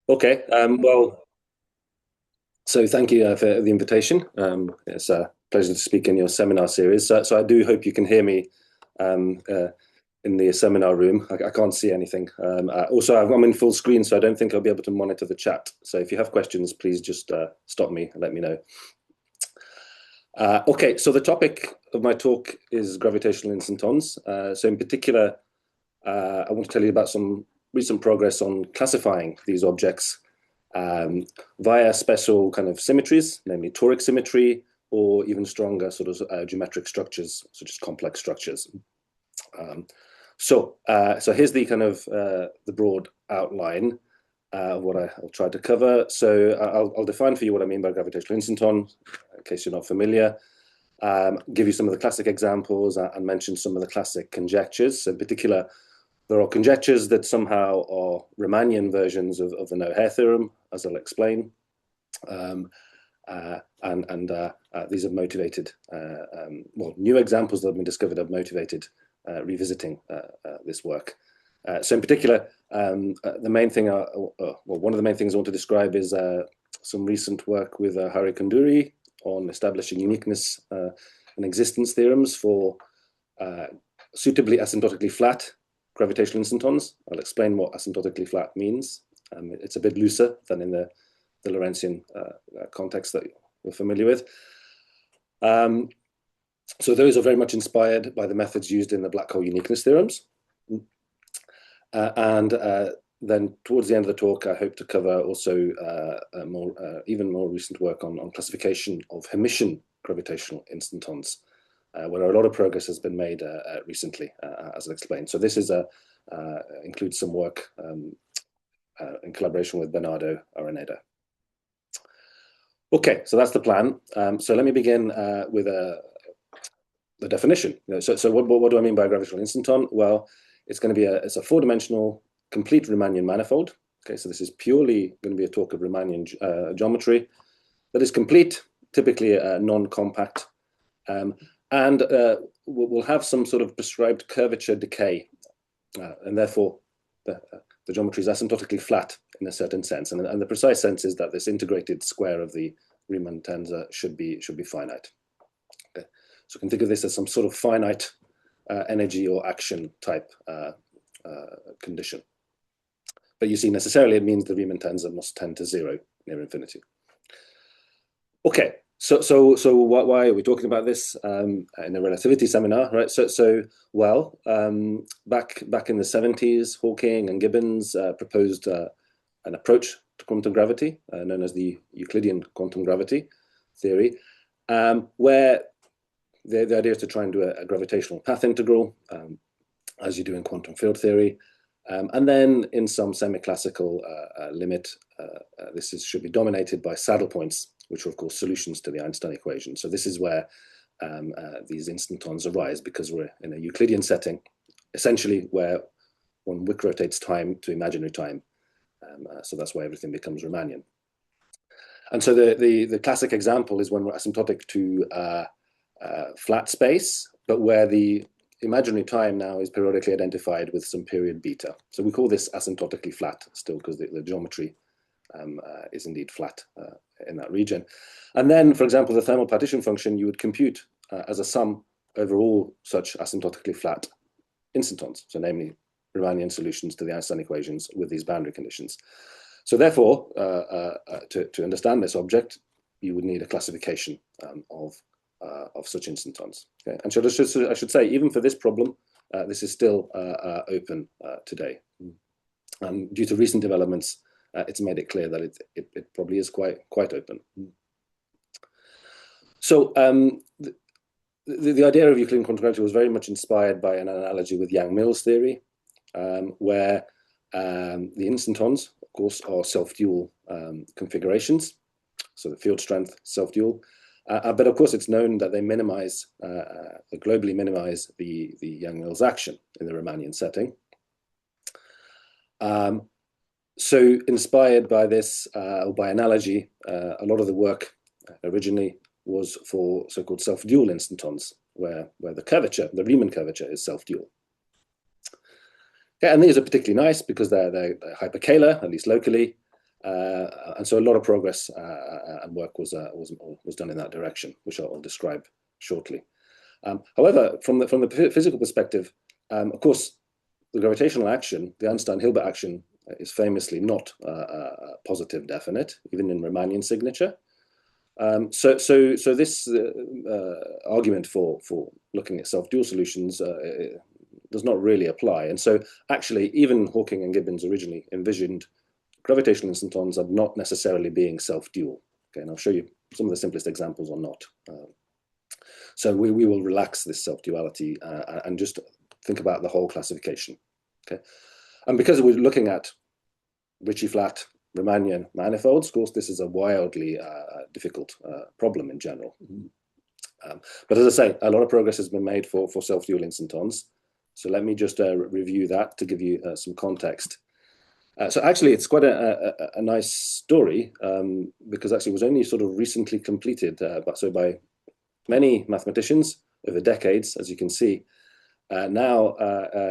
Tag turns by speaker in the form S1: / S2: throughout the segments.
S1: Okay. So thank you for the invitation. It's a pleasure to speak in your seminar series. So I do hope you can hear me um, uh, in the seminar room. I can't see anything. Also, I'm in full screen, so I don't think I'll be able to monitor the chat. So if you have questions, please just stop me and let me know. Okay, so the topic of my talk is gravitational instantons. So in particular, I want to tell you about some recent progress on classifying these objects via special kind of symmetries, namely toric symmetry, or even stronger sort of geometric structures, such as complex structures. So here's the kind of the broad outline of what I'll try to cover. So I'll define for you what I mean by gravitational instanton, in case you're not familiar. Give you some of the classic examples and mention some of the classic conjectures. So in particular, there are conjectures that somehow are Riemannian versions of the no-hair theorem, as I'll explain. These have motivated, well, new examples that have been discovered have motivated revisiting this work. So in particular, the main thing, well, one of the main things I want to describe is some recent work with Hari Konduri on establishing uniqueness and existence theorems for suitably asymptotically flat gravitational instantons. I'll explain what asymptotically flat means. It's a bit looser than in the Lorentzian context that we're familiar with. So those are very much inspired by the methods used in the black hole uniqueness theorems. Then towards the end of the talk, I hope to cover also even more recent work on classification of Hermitian gravitational instantons, where a lot of progress has been made recently, as I explained. So this is includes some work in collaboration with Bernardo Araneda. Okay, so that's the plan. So let me begin with the definition. So what do I mean by a gravitational instanton? Well, it's going to be it's a four-dimensional complete Riemannian manifold. Okay, so this is purely going to be a talk of Riemannian geometry that is complete, typically non-compact, and we'll have some sort of prescribed curvature decay, and therefore the geometry is asymptotically flat in a certain sense. And the precise sense is that this integrated square of the Riemann tensor should be finite. Okay. So you can think of this as some sort of finite energy or action type condition. But you see, necessarily it means the Riemann tensor must tend to zero near infinity. Okay, so why are we talking about this in a relativity seminar, right? Well, back in the 70s, Hawking and Gibbons proposed an approach to quantum gravity known as the Euclidean quantum gravity theory, where the idea is to try and do a gravitational path integral, as you do in quantum field theory. And then in some semi-classical limit, this should be dominated by saddle points, which are of course solutions to the Einstein equation. So this is where these instantons arise, because we're in a Euclidean setting, essentially where one Wick rotates time to imaginary time. So that's why everything becomes Riemannian. And so the classic example is when we're asymptotic to flat space, but where the imaginary time now is periodically identified with some period beta. So we call this asymptotically flat still, because the geometry is indeed flat in that region. And then, for example, the thermal partition function you would compute as a sum over all such asymptotically flat instantons, so namely Riemannian solutions to the Einstein equations with these boundary conditions. So therefore, to understand this object, you would need a classification of such instantons. Okay? And so I should say, even for this problem, this is still open today. And due to recent developments, it's made it clear that it probably is quite open. So the idea of Euclidean quantum gravity was very much inspired by an analogy with Yang-Mills theory, where the instantons, of course, are self-dual configurations. So the field strength self-dual. But of course, it's known that they minimize, they globally minimize the Yang-Mills action in the Riemannian setting. So inspired by this, or by analogy, a lot of the work originally was for so-called self-dual instantons, where the curvature, the Riemann curvature, is self-dual. Okay, and these are particularly nice because they're hyper-Kahler, at least locally, And so a lot of progress and work was done in that direction, which I'll describe shortly. However, from the physical perspective, of course, the gravitational action, the Einstein-Hilbert action, is famously not positive definite, even in Riemannian signature. So this argument for looking at self-dual solutions does not really apply. And so actually, even Hawking and Gibbons originally envisioned gravitational instantons are not necessarily being self-dual. Okay, and I'll show you some of the simplest examples are not. So we will relax this self-duality and just think about the whole classification. Okay, and because we're looking at Ricci-flat Riemannian manifolds, of course, this is a wildly difficult problem in general. But as I say, a lot of progress has been made for self-dual instantons. So let me just review that to give you some context. So actually, it's quite a nice story because actually it was only sort of recently completed, by many mathematicians over decades, as you can see. Now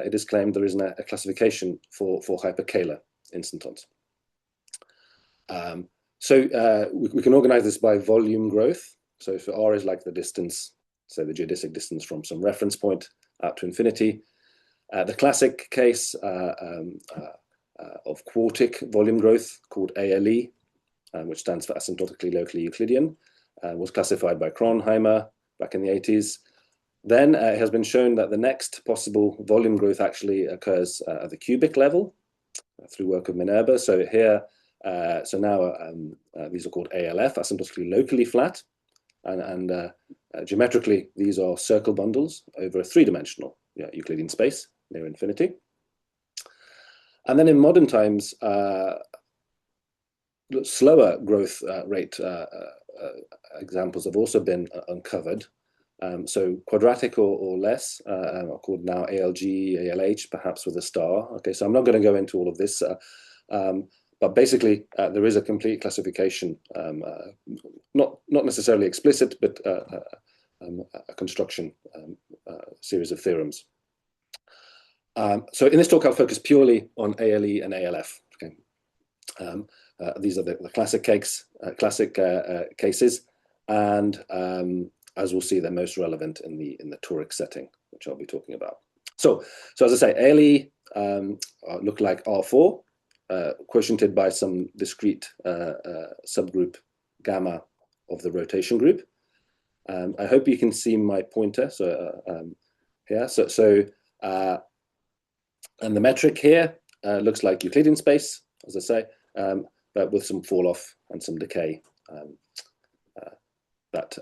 S1: it is claimed there is a classification for hyper-Kahler instantons. We can organize this by volume growth. So if R is like the distance, say the geodesic distance from some reference point out to infinity, the classic case of quartic volume growth called ALE, which stands for asymptotically locally Euclidean, was classified by Kronheimer back in the 80s. Then it has been shown that the next possible volume growth actually occurs at the cubic level through work of Minerva. So here, now these are called ALF, asymptotically locally flat, and geometrically these are circle bundles over a three-dimensional Euclidean space near infinity. And then in modern times, slower growth rate examples have also been uncovered. So quadratic or less are called now ALG, ALH, perhaps with a star. Okay, so I'm not going to go into all of this, but basically there is a complete classification, not necessarily explicit, but a construction series of theorems. So in this talk, I'll focus purely on ALE and ALF. Okay, these are the classic cases, and as we'll see, they're most relevant in the toric setting, which I'll be talking about. So as I say, ALE look like R4, quotiented by some discrete subgroup gamma of the rotation group. I hope you can see my pointer. So here, and the metric here looks like Euclidean space, as I say, but with some fall off and some decay that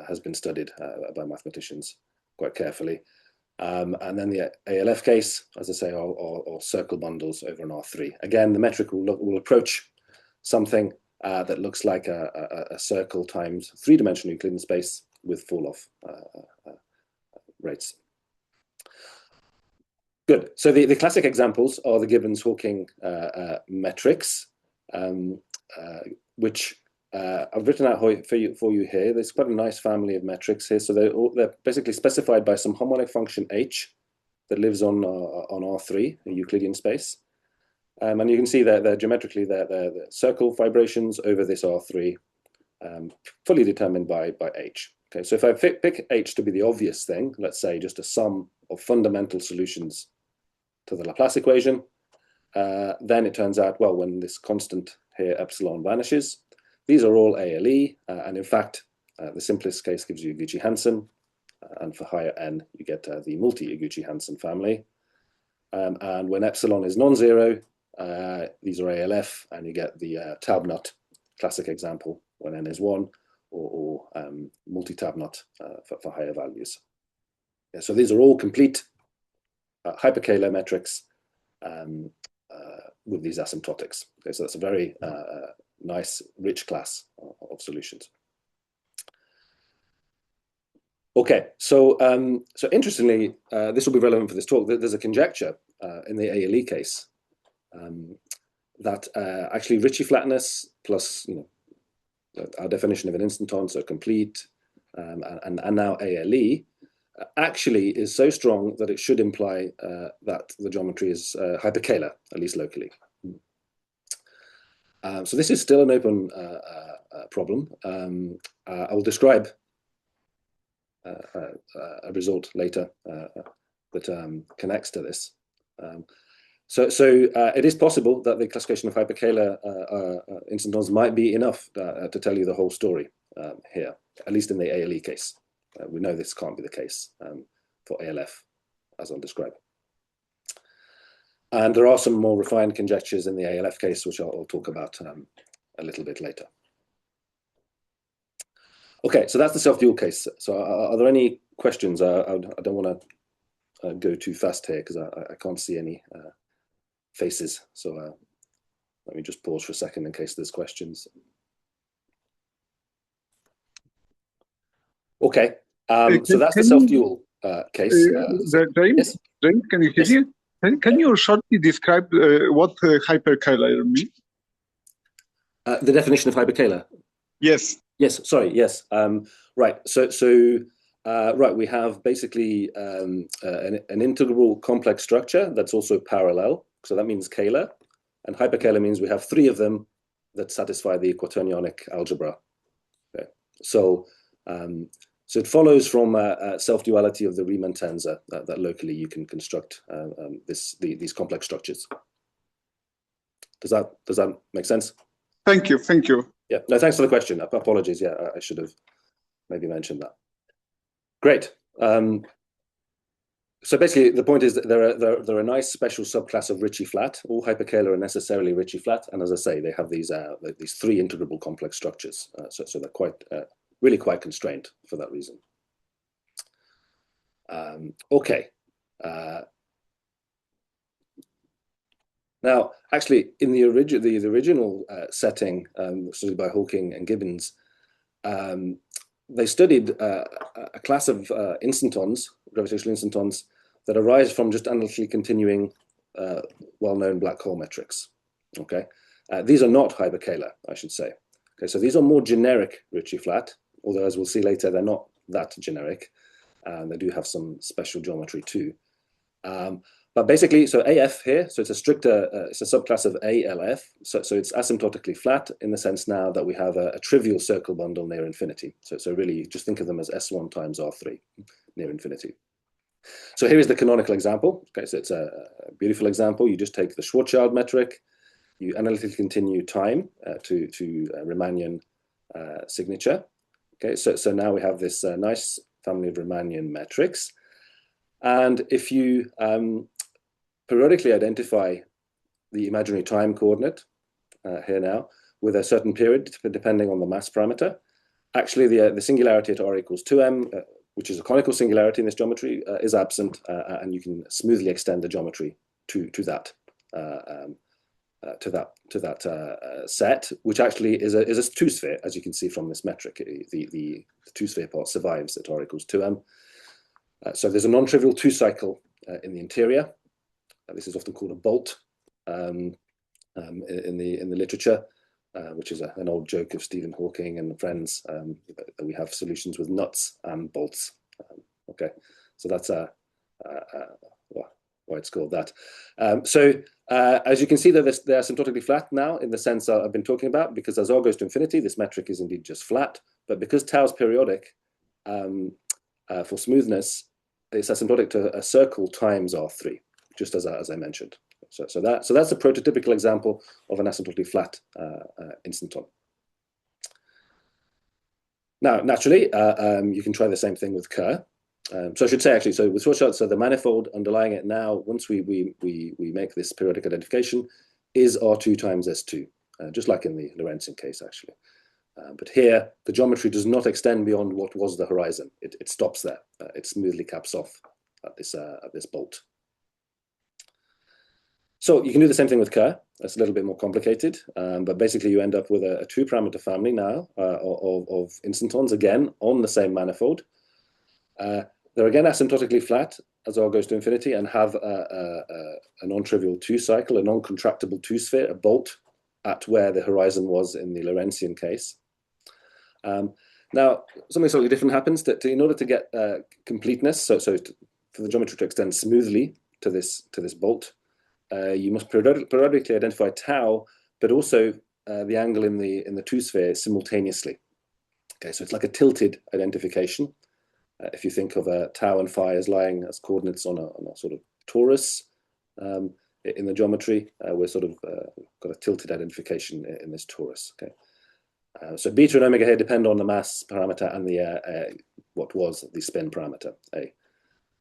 S1: has been studied by mathematicians quite carefully. And then the ALF case, as I say, are circle bundles over an R3. Again, the metric will approach something that looks like a circle times three-dimensional Euclidean space with fall off rates. Good. So the classic examples are the Gibbons-Hawking metrics, which I've written out for you here. There's quite a nice family of metrics here. So they're basically specified by some harmonic function h that lives on R3, a Euclidean space. And you can see that they're geometrically they're circle vibrations over this R3, fully determined by h. Okay, so if I pick h to be the obvious thing, let's say just a sum of fundamental solutions to the Laplace equation, then it turns out, well, when this constant here, epsilon, vanishes, these are all ALE, and in fact, the simplest case gives you Iguchi-Hansen, and for higher n, you get the multi-Iguchi-Hansen family. And when epsilon is non-zero, these are ALF, and you get the Taub-Knut classic example when n is 1, or multi-Taub-Knut for higher values. Yeah, so these are all complete hyper-Kahler metrics with these asymptotics. Okay, so that's a very nice, rich class of solutions. Okay, so interestingly, this will be relevant for this talk. There's a conjecture in the ALE case that actually Ricci-flatness plus our definition of an instanton, so complete, and now ALE, actually is so strong that it should imply that the geometry is hyper-Kahler, at least locally. So this is still an open problem. I will describe a result later that connects to this. So it is possible that the classification of hyperkähler instantons might be enough to tell you the whole story here, at least in the ALE case. We know this can't be the case for ALF, as I'll describe. And there are some more refined conjectures in the ALF case, which I'll talk about a little bit later. Okay, so that's the self-dual case. So are there any questions? I don't want to go too fast here because I can't see any faces. So let me just pause for a second in case there's questions. Okay, so that's the self-dual case.
S2: James, James, can you hear me? Can you shortly describe what hyperkähler means?
S1: The definition of hyperkähler?
S2: Yes.
S1: Yes, sorry, yes. Right, right, we have basically an integral complex structure that's also parallel. So that means Kähler. And hyperkähler means we have three of them that satisfy the quaternionic algebra. Okay. So it follows from self-duality of the Riemann tensor that locally you can construct these complex structures. Does that make sense?
S2: Thank you, thank you.
S1: Yeah, no, thanks for the question. Apologies, yeah, I should have maybe mentioned that. Great. So basically, the point is that they're a nice special subclass of Ricci-flat. All hyperkähler are necessarily Ricci-flat, and as I say, they have these three integrable complex structures. So they're quite really quite constrained for that reason. Okay. Now, actually, in the original setting, studied by Hawking and Gibbons, they studied a class of instantons, gravitational instantons, that arise from just analytically continuing well-known black hole metrics. Okay, these are not hyperkähler, I should say. Okay, so these are more generic Ricci-flat, although as we'll see later, they're not that generic. They do have some special geometry too. But basically, so AF here, so it's a stricter, it's a subclass of ALF. So it's asymptotically flat in the sense now that we have a trivial circle bundle near infinity. So really just think of them as S1 times R3 near infinity. So here is the canonical example. Okay, so it's a beautiful example. You just take the Schwarzschild metric, you analytically continue time to Riemannian signature. Okay, so now we have this nice family of Riemannian metrics. And if you periodically identify the imaginary time coordinate here now with a certain period, depending on the mass parameter, actually the singularity at r equals 2m, which is a conical singularity in this geometry, is absent, and you can smoothly extend the geometry to that set, which actually is a two-sphere, as you can see from this metric. The two-sphere part survives at r equals 2m. So there's a non-trivial two-cycle in the interior. This is often called a bolt in the literature, which is an old joke of Stephen Hawking and friends, that we have solutions with nuts and bolts. Okay, so that's why it's called that. As you can see, they're asymptotically flat now in the sense I've been talking about, because as r goes to infinity, this metric is indeed just flat. But because tau is periodic, for smoothness, it's asymptotic to a circle times R3, just as I mentioned. So that's a prototypical example of an asymptotically flat instanton. Now, naturally, you can try the same thing with Kerr. So I should say, actually, so with Schwarzschild, so the manifold underlying it now, once we make this periodic identification, is R2 times S2, just like in the Lorentzian case, actually. But here, the geometry does not extend beyond what was the horizon. It stops there. It smoothly caps off at this bolt. So you can do the same thing with Kerr. That's a little bit more complicated, but basically you end up with a two-parameter family now of instantons, again, on the same manifold. They're again asymptotically flat as r goes to infinity and have a non-trivial two-cycle, a non-contractible two-sphere, a bolt at where the horizon was in the Lorentzian case. Now, something slightly different happens. In order to get completeness, for the geometry to extend smoothly to this bolt, you must periodically identify tau, but also the angle in the two spheres simultaneously. Okay, so it's like a tilted identification. If you think of tau and phi as lying as coordinates on a sort of torus in the geometry, we're sort of got a tilted identification in this torus. Okay, so beta and omega here depend on the mass parameter and the what was the spin parameter A.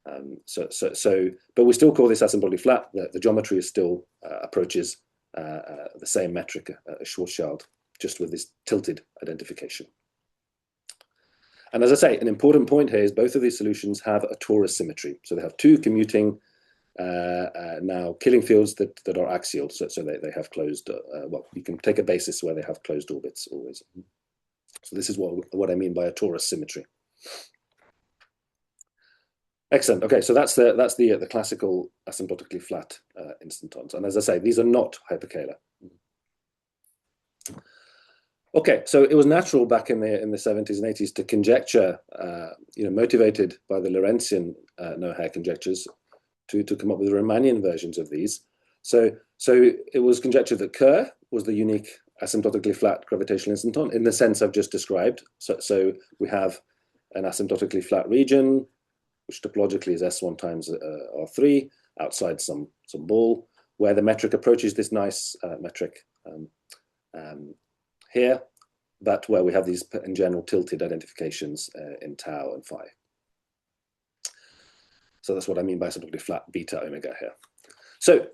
S1: But we still call this asymptotically flat. The geometry is still approaches the same metric as Schwarzschild, just with this tilted identification. And as I say, an important point here is both of these solutions have a torus symmetry. So they have two commuting now killing fields that are axial. So they have closed, well, you can take a basis where they have closed orbits always. So this is what I mean by a torus symmetry. Excellent. Okay, so that's the classical asymptotically flat instantons. And as I say, these are not hyperkähler. Okay, so it was natural back in the 70s and 80s to conjecture, motivated by the Lorentzian no-hair conjectures, to come up with Riemannian versions of these. So it was conjectured that Kerr was the unique asymptotically flat gravitational instanton in the sense I've just described. So we have an asymptotically flat region, which topologically is S1 times R3 outside some ball, where the metric approaches this nice metric here, but where we have these in general tilted identifications in tau and phi. So that's what I mean by asymptotically flat beta omega here. So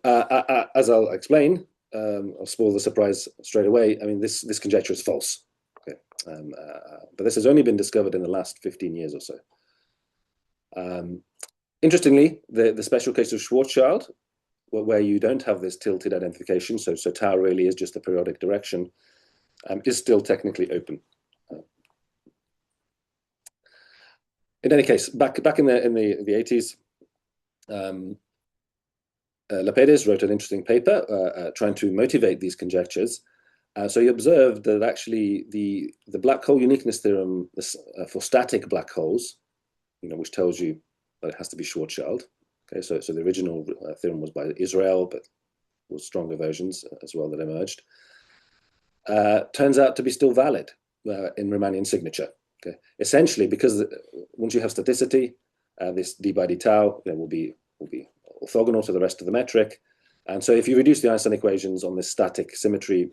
S1: as I'll explain, I'll spoil the surprise straight away. I mean, this conjecture is false. Okay, but this has only been discovered in the last 15 years or so. Interestingly, the special case of Schwarzschild, where you don't have this tilted identification, so tau really is just the periodic direction, is still technically open. In any case, back in the 80s, Lapedes wrote an interesting paper trying to motivate these conjectures. So he observed that actually the black hole uniqueness theorem for static black holes, which tells you that it has to be Schwarzschild. Okay, so the original theorem was by Israel, but there were stronger versions as well that emerged. Turns out to be still valid in Riemannian signature. Okay, essentially because once you have staticity, this d by d tau will be orthogonal to the rest of the metric, and so if you reduce the Einstein equations on this static symmetry,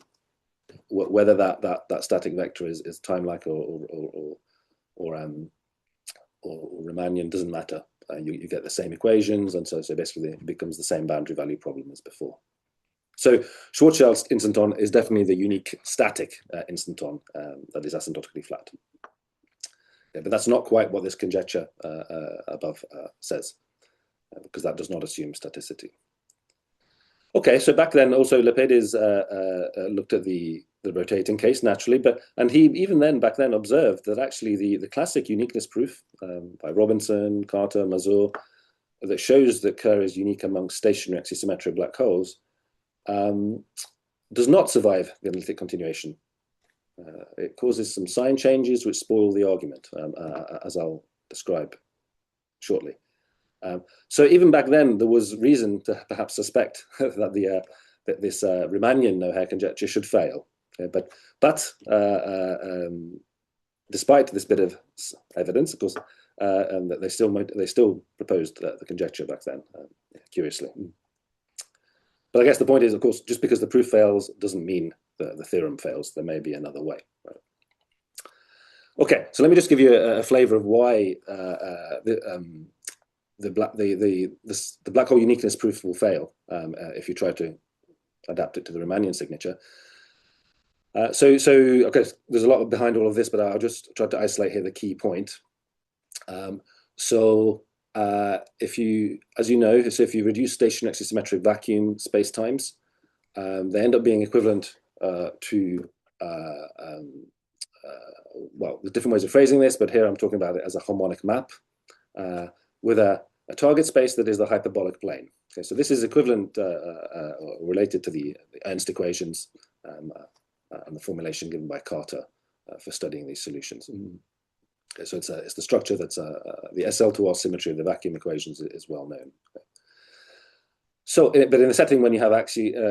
S1: whether that static vector is time-like or Riemannian doesn't matter. You get the same equations, and so basically it becomes the same boundary value problem as before. So Schwarzschild's instanton is definitely the unique static instanton that is asymptotically flat. Yeah, but that's not quite what this conjecture above says, because that does not assume staticity. Okay, so back then also Lapedes looked at the rotating case naturally, and he even back then observed that actually the classic uniqueness proof by Robinson, Carter, Mazur, that shows that Kerr is unique among stationary axisymmetric black holes does not survive the analytic continuation. It causes some sign changes which spoil the argument, as I'll describe shortly. So even back then, there was reason to perhaps suspect that this Riemannian no-hair conjecture should fail. Okay, but despite this bit of evidence, of course, that they still proposed the conjecture back then, curiously. But I guess the point is, of course, just because the proof fails doesn't mean the theorem fails. There may be another way. Right? Okay, so let me just give you a flavor of why the black hole uniqueness proof will fail if you try to adapt it to the Riemannian signature. Okay, there's a lot behind all of this, but I'll just try to isolate here the key point. If you reduce stationary axisymmetric vacuum spacetimes, they end up being equivalent to well, there's different ways of phrasing this, but here I'm talking about it as a harmonic map with a target space that is the hyperbolic plane. Okay, so this is equivalent related to the Ernst equations and the formulation given by Carter for studying these solutions. Okay, so it's the structure that's the SL2R symmetry of the vacuum equations is well known. Okay. So, but in the setting when you have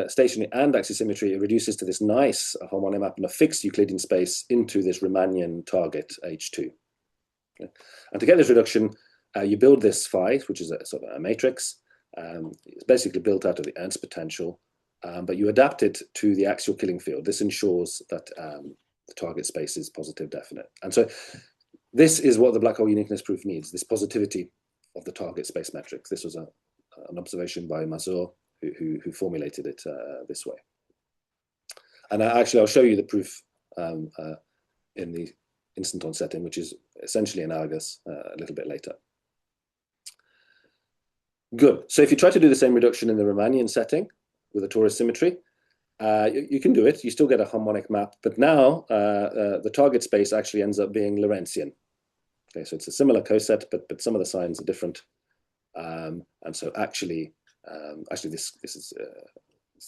S1: stationary and axisymmetry, it reduces to this nice harmonic map in a fixed Euclidean space into this Riemannian target H2. Okay. And to get this reduction, you build this phi, which is a sort of a matrix. It's basically built out of the Ernst potential, but you adapt it to the axial killing field. This ensures that the target space is positive definite. And so this is what the black hole uniqueness proof needs, this positivity of the target space metric. This was an observation by Mazur, who formulated it this way. And actually, I'll show you the proof in the instanton setting, which is essentially analogous a little bit later. Good. So if you try to do the same reduction in the Riemannian setting with a torus symmetry, you can do it. You still get a harmonic map, but now the target space actually ends up being Lorentzian. Okay, so it's a similar coset, but some of the signs are different. And so actually this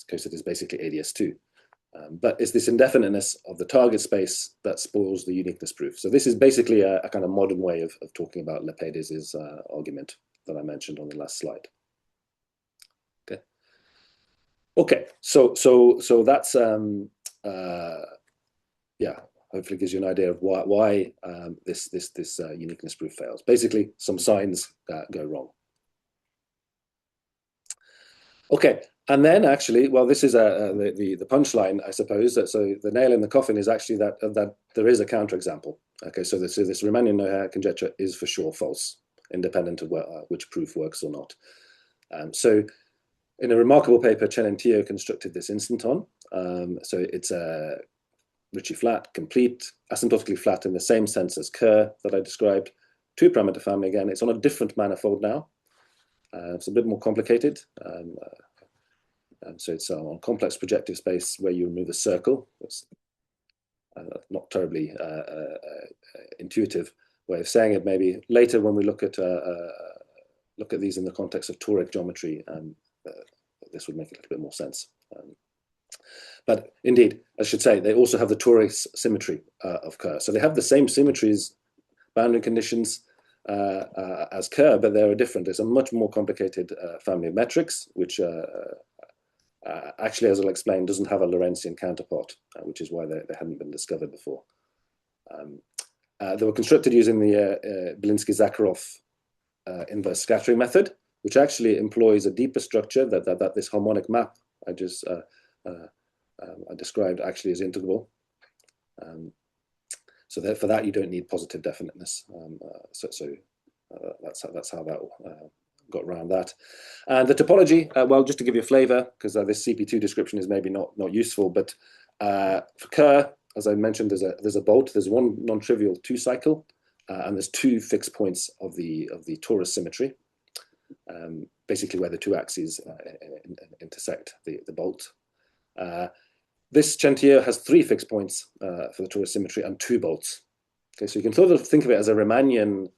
S1: coset is basically ADS2. But it's this indefiniteness of the target space that spoils the uniqueness proof. So this is basically a kind of modern way of talking about Lapedes' argument that I mentioned on the last slide. Okay, so that's yeah, hopefully gives you an idea of why this uniqueness proof fails. Basically, some signs go wrong. Okay, and then actually, well, this is the punchline, I suppose. So the nail in the coffin is actually that there is a counterexample. Okay, so this Riemannian conjecture is for sure false, independent of which proof works or not. So in a remarkable paper, Chen and Teo constructed this instanton. So it's a Ricci-flat, complete, asymptotically flat in the same sense as Kerr that I described. Two-parameter family again. It's on a different manifold now. It's a bit more complicated. So it's on complex projective space where you remove a circle. It's not terribly intuitive way of saying it. Maybe later when we look at these in the context of toric geometry, this would make a little bit more sense. But indeed, I should say, they also have the toric symmetry of Kerr. So they have the same symmetries, boundary conditions as Kerr, but they're different. It's a much more complicated family of metrics, which actually, as I'll explain, doesn't have a Lorentzian counterpart, which is why they hadn't been discovered before. They were constructed using the Belinsky-Zakharov inverse scattering method, which actually employs a deeper structure that this harmonic map I just I described actually is integrable. So for that you don't need positive definiteness. That's how that got around that. And the topology, well, just to give you a flavor, because this CP2 description is maybe not useful, but for Kerr, as I mentioned, there's a bolt. There's one non-trivial 2-cycle, and there's 2 fixed points of the torus symmetry, basically where the 2 axes intersect the bolt. This Chen and Teo has 3 fixed points for the torus symmetry and 2 bolts. Okay, so you can sort of think of it as a Riemannian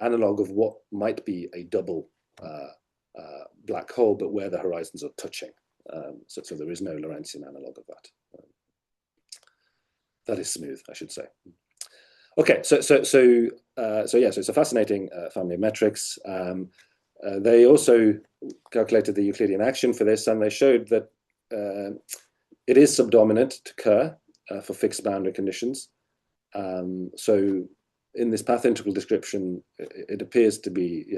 S1: analog of what might be a double black hole, but where the horizons are touching. So there is no Lorentzian analog of that. That is smooth, I should say. Okay, so it's a fascinating family of metrics. They also calculated the Euclidean action for this, and they showed that it is subdominant to Kerr for fixed boundary conditions. So in this path integral description, it appears to be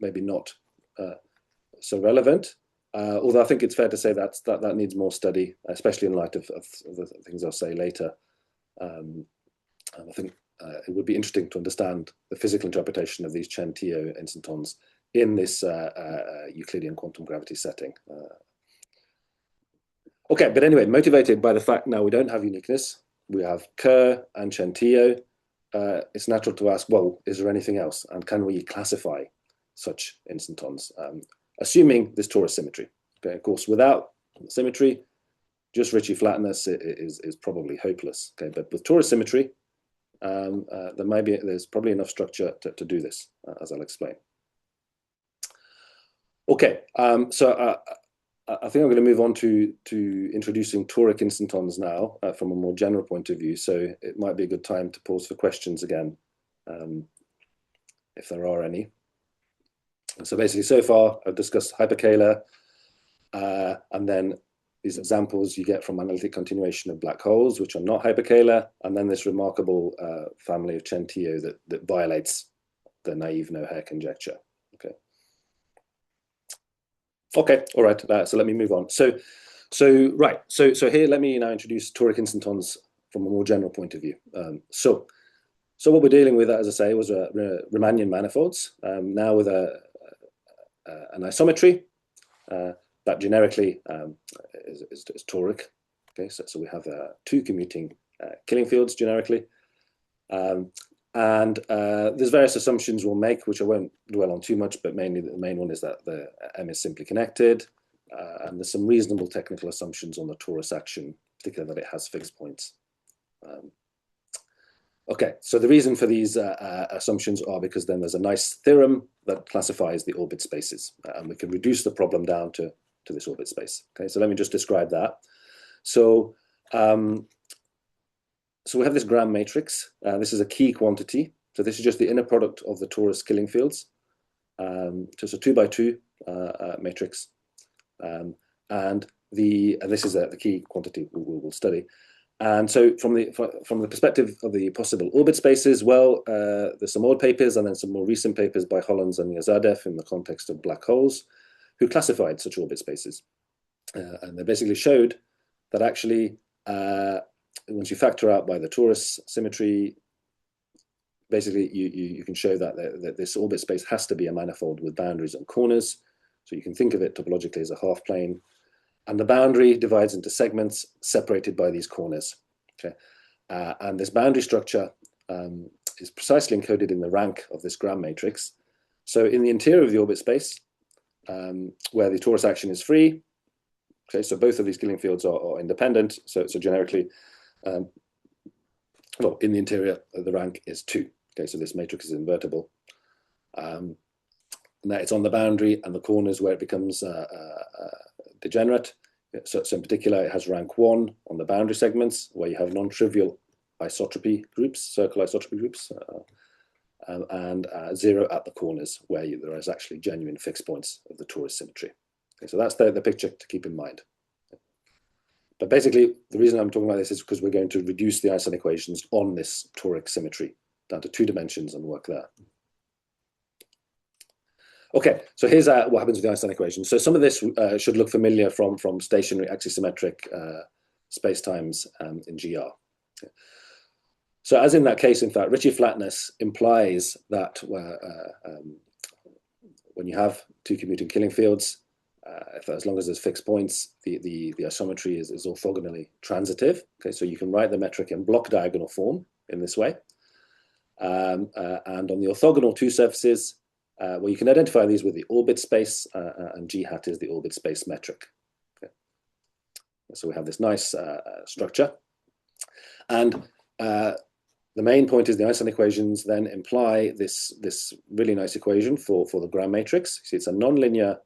S1: maybe not so relevant. Although I think it's fair to say that needs more study, especially in light of the things I'll say later. And I think it would be interesting to understand the physical interpretation of these Chen and Teo instantons in this Euclidean quantum gravity setting. Okay, but anyway, motivated by the fact now we don't have uniqueness, we have Kerr and Chen and Teo, it's natural to ask, well, is there anything else? And can we classify such instantons, assuming this torus symmetry? Okay, of course, without symmetry, just Ricci flatness is probably hopeless. Okay, but with torus symmetry, there's probably enough structure to do this, as I'll explain. Okay, so I think I'm going to move on to introducing toric instantons now from a more general point of view. So it might be a good time to pause for questions again, if there are any. And so basically, so far, I've discussed hyperkähler, and then these examples you get from analytic continuation of black holes, which are not hyperkähler, and then this remarkable family of Chen and Teo that violates the naive no-hair conjecture. Okay, all right. So let me move on. So here, let me now introduce toric instantons from a more general point of view. So what we're dealing with, as I say, was Riemannian manifolds. Now with an isometry that generically is toric. Okay, so we have two commuting Killing fields generically. And there's various assumptions we'll make, which I won't dwell on too much, but mainly the main one is that the M is simply connected. And there's some reasonable technical assumptions on the torus action, particularly that it has fixed points. Okay, so the reason for these assumptions are because then there's a nice theorem that classifies the orbit spaces, and we can reduce the problem down to this orbit space. Okay, so let me just describe that. So we have this Gram matrix. This is a key quantity. So this is just the inner product of the torus Killing fields. So it's a 2 by 2 matrix. And this is the key quantity we'll study. And so from the perspective of the possible orbit spaces, well, there's some old papers and then some more recent papers by Hollands and Yazadev in the context of black holes, who classified such orbit spaces. And they basically showed that actually, once you factor out by the torus symmetry, basically you can show that this orbit space has to be a manifold with boundaries and corners. So you can think of it topologically as a half plane. And the boundary divides into segments separated by these corners. Okay, and this boundary structure is precisely encoded in the rank of this Gram matrix. So in the interior of the orbit space, where the torus action is free, okay, so both of these Killing fields are independent. So generically, well, in the interior, the rank is 2. Okay, so this matrix is invertible. And that it's on the boundary and the corners where it becomes degenerate. So in particular, it has rank 1 on the boundary segments where you have non-trivial isotropy groups, circle isotropy groups, and 0 at the corners where there is actually genuine fixed points of the torus symmetry. Okay, so that's the picture to keep in mind. But basically, the reason I'm talking about this is because we're going to reduce the Einstein equations on this toric symmetry down to 2 dimensions and work there. Okay, so here's what happens with the Einstein equation. So some of this should look familiar from stationary axisymmetric spacetimes in GR. Okay. So as in that case, in fact, Ricci-flatness implies that when you have 2 commuting Killing fields, as long as there's fixed points, the isometry is orthogonally transitive. Okay, so you can write the metric in block diagonal form in this way. And on the orthogonal 2 surfaces, well, you can identify these with the orbit space, and G hat is the orbit space metric. Okay. So we have this nice structure. And the main point is the Einstein equations then imply this really nice equation for the Gram matrix. See, it's a nonlinear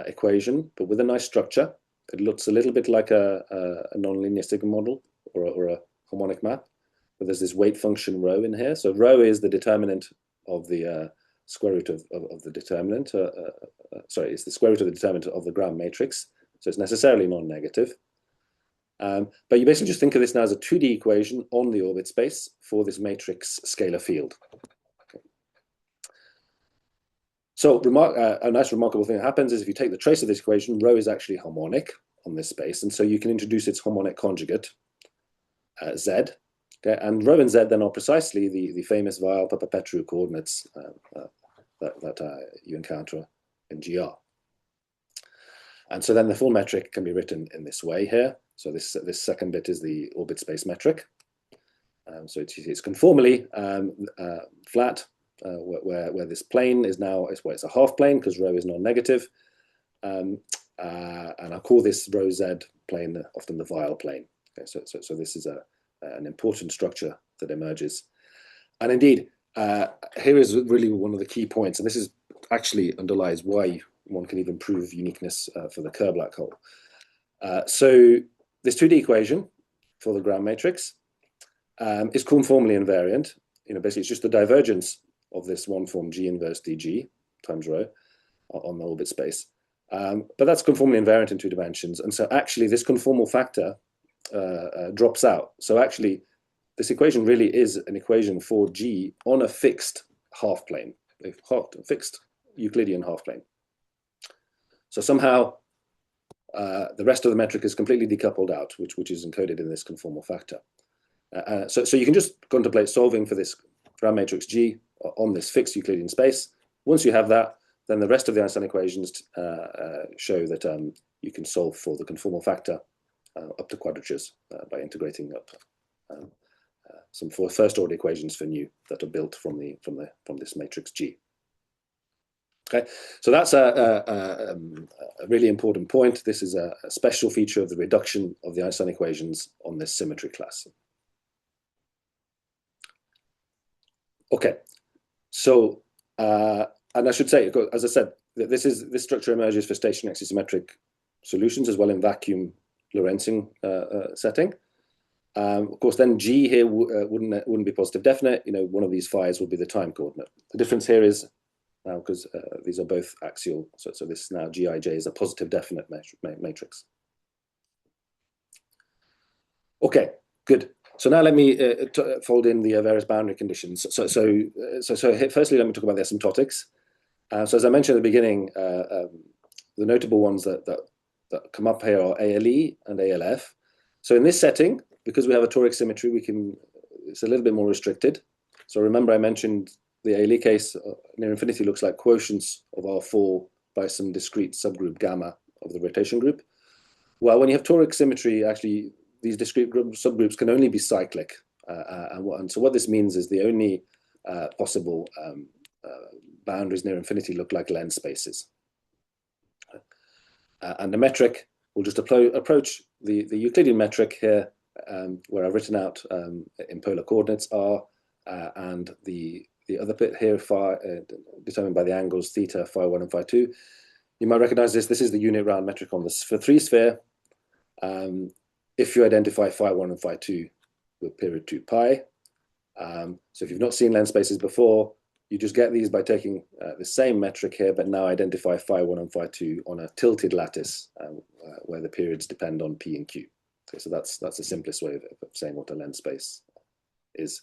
S1: equation, but with a nice structure. It looks a little bit like a nonlinear sigma model or a harmonic map, but there's this weight function rho in here. So rho is the determinant of the square root of the determinant. Sorry, it's the square root of the determinant of the Gram matrix. So it's necessarily non-negative. But you basically just think of this now as a 2D equation on the orbit space for this matrix scalar field. Okay. So a nice remarkable thing that happens is if you take the trace of this equation, rho is actually harmonic on this space. And so you can introduce its harmonic conjugate, Z. Okay, and rho and Z then are precisely the famous Weil-Papa-Petru coordinates that you encounter in GR. And so then the full metric can be written in this way here. So this second bit is the orbit space metric. So it's conformally flat, where this plane is now, it's a half plane because rho is non-negative. And I'll call this rho Z plane often the Weil plane. Okay, so this is an important structure that emerges. And indeed, here is really one of the key points, and this is actually underlies why one can even prove uniqueness for the Kerr black hole. So this 2D equation for the Gram matrix is conformally invariant. Basically it's just the divergence of this one form G inverse dG times rho. on the orbit space. But that's conformally invariant in 2 dimensions. And so actually this conformal factor drops out. So actually this equation really is an equation for G on a fixed half plane, a fixed Euclidean half plane. So somehow the rest of the metric is completely decoupled out, which is encoded in this conformal factor. So you can just contemplate solving for this ground matrix G on this fixed Euclidean space. Once you have that, then the rest of the Einstein equations show that you can solve for the conformal factor up to quadratures by integrating up some first-order equations for nu that are built from this matrix G. Okay, so that's a really important point. This is a special feature of the reduction of the Einstein equations on this symmetry class. Okay, so and I should say, as I said, this structure emerges for stationary axisymmetric solutions as well in vacuum Lorentzian setting. Of course, then G here wouldn't be positive definite. You know, one of these phi's would be the time coordinate. The difference here is now because these are both axial, so this now Gij is a positive definite matrix. Okay, good. So now let me fold in the various boundary conditions. So firstly, let me talk about the asymptotics. So as I mentioned at the beginning, the notable ones that come up here are ALE and ALF. So in this setting, because we have a toric symmetry, it's a little bit more restricted. So remember I mentioned the ALE case near infinity looks like quotients of R4 by some discrete subgroup gamma of the rotation group. Well, when you have toric symmetry, actually these discrete subgroups can only be cyclic. And so what this means is the only possible boundaries near infinity look like lens spaces. And the metric will just approach the Euclidean metric here, where I've written out in polar coordinates R, and the other bit here, phi, determined by the angles theta, phi1 and phi2. You might recognize this. This is the unit round metric on this for 3 sphere. If you identify phi1 and phi2 with period 2 pi. So if you've not seen lens spaces before, you just get these by taking the same metric here, but now identify phi1 and phi2 on a tilted lattice where the periods depend on P and Q. Okay, so that's the simplest way of saying what a lens space is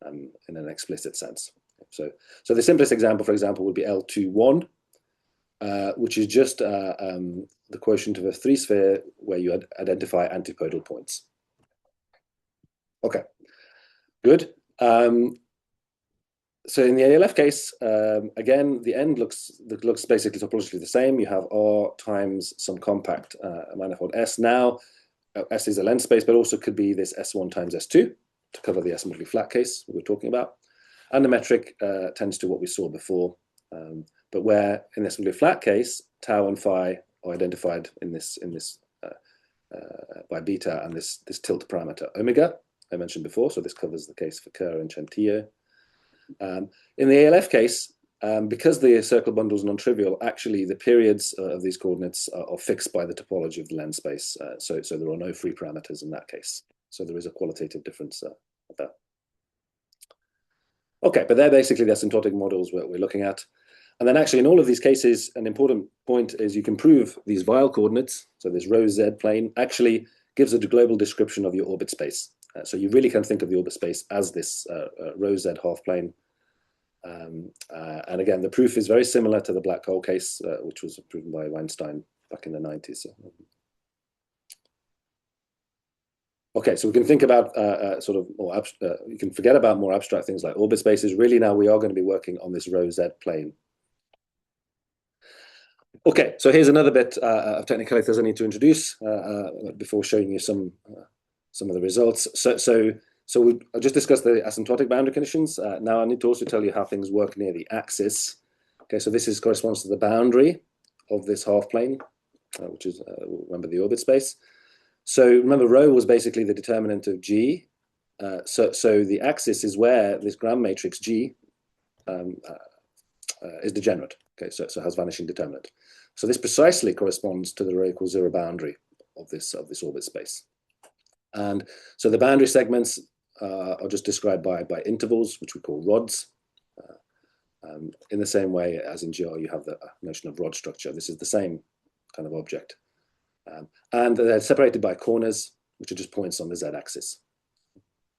S1: in an explicit sense. So the simplest example, for example, would be L21, which is just the quotient of a 3 sphere where you identify antipodal points. Okay, good. So in the ALF case, again, the end looks basically topologically the same. You have R times some compact manifold S. Now, S is a lens space, but also could be this S1 times S2 to cover the asymptotically flat case we were talking about. And the metric tends to what we saw before, but where in the asymptotically flat case, tau and phi are identified in this by beta and this tilt parameter omega I mentioned before. So this covers the case for Kerr and Chen and Teo. In the ALF case, because the circle bundle is non-trivial, actually the periods of these coordinates are fixed by the topology of the lens space. So there are no free parameters in that case. So there is a qualitative difference there. Okay, but they're basically the asymptotic models we're looking at. And then actually in all of these cases, an important point is you can prove these Weyl coordinates, so this rho z plane, actually gives a global description of your orbit space. So you really can think of the orbit space as this rho z half plane. And again, the proof is very similar to the black hole case, which was proven by Einstein back in the 90s. Okay, so we can think about sort of more you can forget about more abstract things like orbit spaces. Really now we are going to be working on this rho z plane. Okay, so here's another bit of technicalities I need to introduce before showing you some of the results. So I just discussed the asymptotic boundary conditions. Now I need to also tell you how things work near the axis. Okay, so this corresponds to the boundary of this half plane, which is, remember, the orbit space. So remember, rho was basically the determinant of G. So the axis is where this ground matrix G is degenerate. Okay, so has vanishing determinant. So this precisely corresponds to the rho equals 0 boundary of this orbit space. And so the boundary segments are just described by intervals, which we call rods. In the same way as in GR, you have the notion of rod structure. This is the same kind of object. And they're separated by corners, which are just points on the z-axis.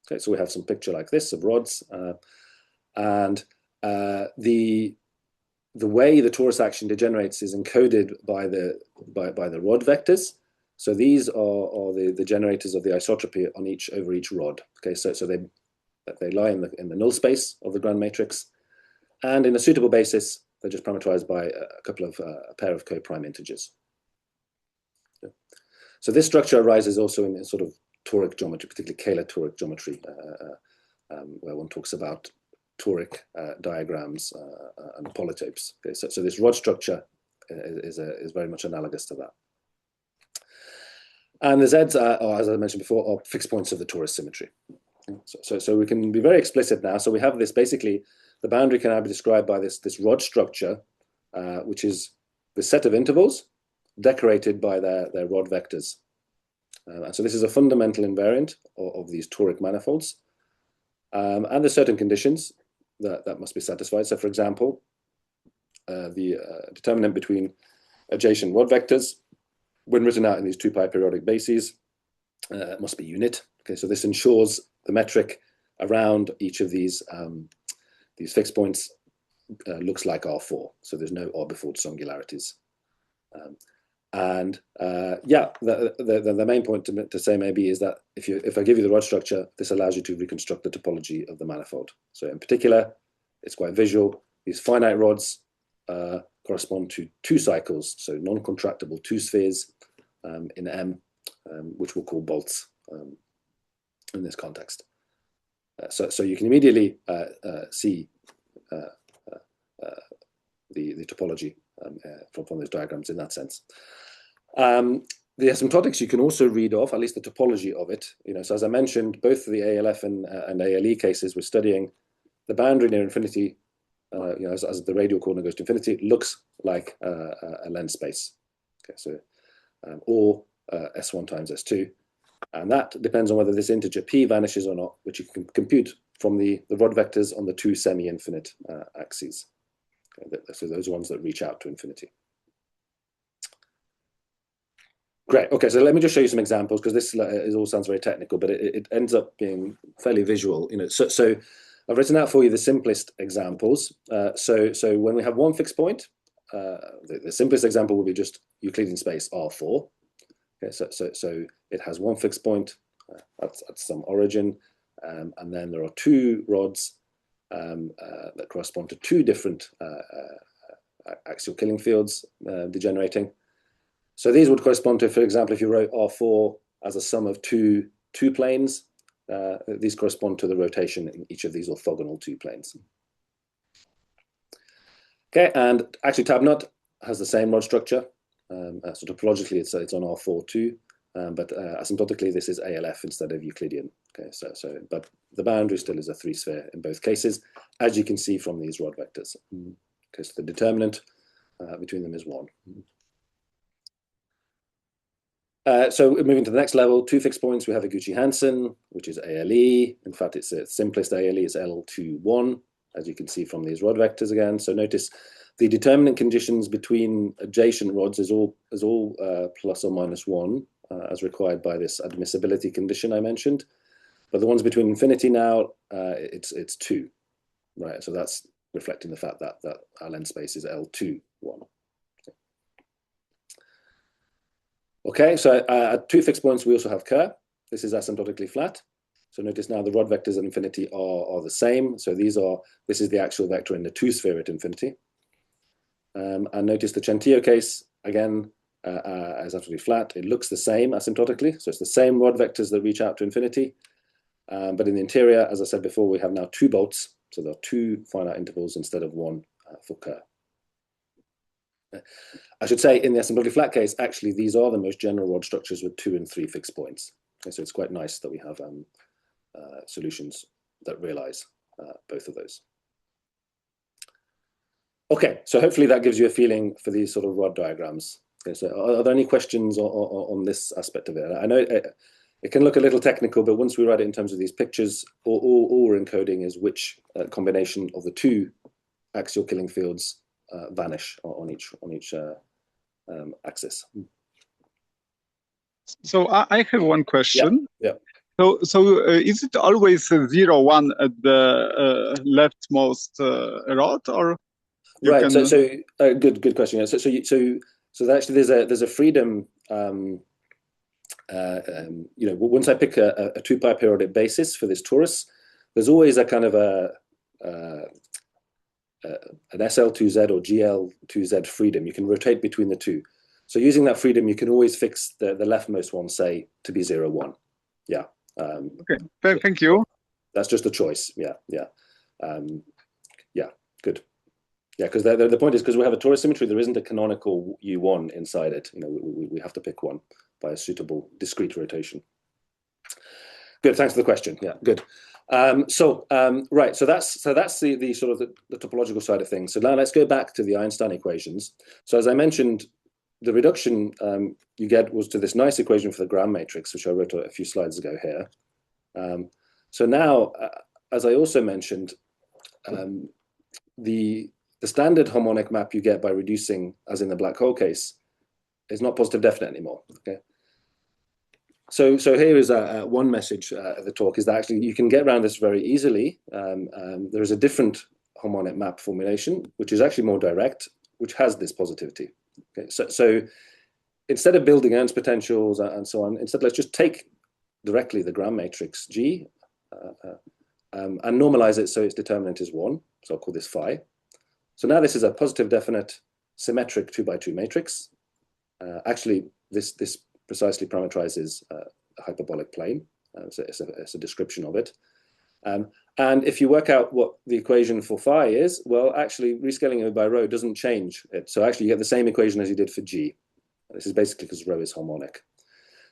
S1: Okay, so we have some picture like this of rods, and the way the torus action degenerates is encoded by the rod vectors. So these are the generators of the isotropy on over each rod. Okay, so they lie in the null space of the ground matrix, and in a suitable basis, they're just parameterized by a pair of co-prime integers. So this structure arises also in sort of toric geometry, particularly Kahler toric geometry, where one talks about toric diagrams and polytopes. Okay, so this rod structure is very much analogous to that. And the Zs are, as I mentioned before, are fixed points of the torus symmetry. So we can be very explicit now. So we have this, basically, the boundary can now be described by this rod structure, which is the set of intervals decorated by their rod vectors. And so this is a fundamental invariant of these toric manifolds. And there's certain conditions that must be satisfied. So for example, the determinant between adjacent rod vectors, when written out in these 2π periodic bases, must be unit. Okay, so this ensures the metric around each of these fixed points looks like R4. So there's no orbifold singularities. Yeah, the main point to say maybe is that if I give you the rod structure, this allows you to reconstruct the topology of the manifold. So in particular, it's quite visual. These finite rods correspond to 2 cycles, so non-contractible 2 spheres in M, which we'll call bolts in this context. So you can immediately see the topology from those diagrams in that sense. The asymptotics you can also read off, at least the topology of it. So as I mentioned, both the ALF and ALE cases, we're studying the boundary near infinity. As the radial corner goes to infinity, it looks like a lens space. Okay, so or S1 times S2, and that depends on whether this integer p vanishes or not, which you can compute from the rod vectors on the 2 semi-infinite axes. Okay, so those are ones that reach out to infinity. Great. Okay, so let me just show you some examples, because this all sounds very technical, but it ends up being fairly visual. So I've written out for you the simplest examples. So when we have one fixed point, the simplest example will be just Euclidean space R4. Okay, so it has one fixed point at some origin, and then there are 2 rods that correspond to 2 different axial killing fields degenerating. So these would correspond to, for example, if you wrote R4 as a sum of two planes, these correspond to the rotation in each of these orthogonal 2 planes. Okay, and actually tab nut has the same rod structure. So topologically, it's on R4 too, but asymptotically, this is ALF instead of Euclidean. Okay, but the boundary still is a 3-sphere in both cases, as you can see from these rod vectors. Okay, so the determinant between them is 1. So moving to the next level, 2 fixed points, we have a Gucci-Hansen, which is ALE. In fact, it's the simplest ALE is L21, as you can see from these rod vectors again. So notice the determinant conditions between adjacent rods is all plus or minus 1, as required by this admissibility condition I mentioned. But the ones between infinity now, it's 2, right? So that's reflecting the fact that our lens space is L21. Okay, so at 2 fixed points, we also have Kerr. This is asymptotically flat. So notice now the rod vectors at infinity are the same. So this is the actual vector in the 2-sphere at infinity. And notice the Chen and Teo case, again, is absolutely flat. It looks the same asymptotically. So it's the same rod vectors that reach out to infinity. But in the interior, as I said before, we have now 2 bolts. So there are 2 finite intervals instead of 1 for Kerr. I should say in the asymptotically flat case, actually, these are the most general rod structures with 2 and 3 fixed points. Okay, so it's quite nice that we have solutions that realize both of those. Okay, so hopefully that gives you a feeling for these sort of rod diagrams. Okay, so are there any questions on this aspect of it? I know it can look a little technical, but once we write it in terms of these pictures, all we're encoding is which combination of the 2 axial killing fields vanish on each axis.
S2: So I have one question.
S1: Yeah.
S2: So is it always 0, 1 at the leftmost rod, or
S1: right? Can... So good question. Yeah. So actually, there's a freedom. Once I pick a 2-pi periodic basis for this torus, there's always a kind of an SL2Z or GL2Z freedom. You can rotate between the two. So using that freedom, you can always fix the leftmost one, say, to be 0, 1. Yeah.
S2: Okay. Thank you.
S1: That's just a choice. Yeah. Good. Yeah, because the point is, because we have a torus symmetry, there isn't a canonical U1 inside it. We have to pick one by a suitable discrete rotation. Good. Thanks for the question. Yeah. Good. Right. So that's the sort of the topological side of things. So now let's go back to the Einstein equations. So as I mentioned, the reduction you get was to this nice equation for the Gram matrix, which I wrote a few slides ago here. So now, as I also mentioned, the standard harmonic map you get by reducing, as in the black hole case, is not positive definite anymore. Okay. So here is one message of the talk, is that actually you can get around this very easily. There is a different harmonic map formulation, which is actually more direct, which has this positivity. Okay. So instead of building Ernst potentials and so on, instead let's just take directly the Gram matrix G and normalize it so its determinant is 1. So I'll call this phi. So now this is a positive definite symmetric 2x2 matrix. Actually, this precisely parameterizes a hyperbolic plane. So it's a description of it. And if you work out what the equation for phi is, well, actually rescaling it by rho doesn't change it. So actually you get the same equation as you did for G. This is basically because rho is harmonic.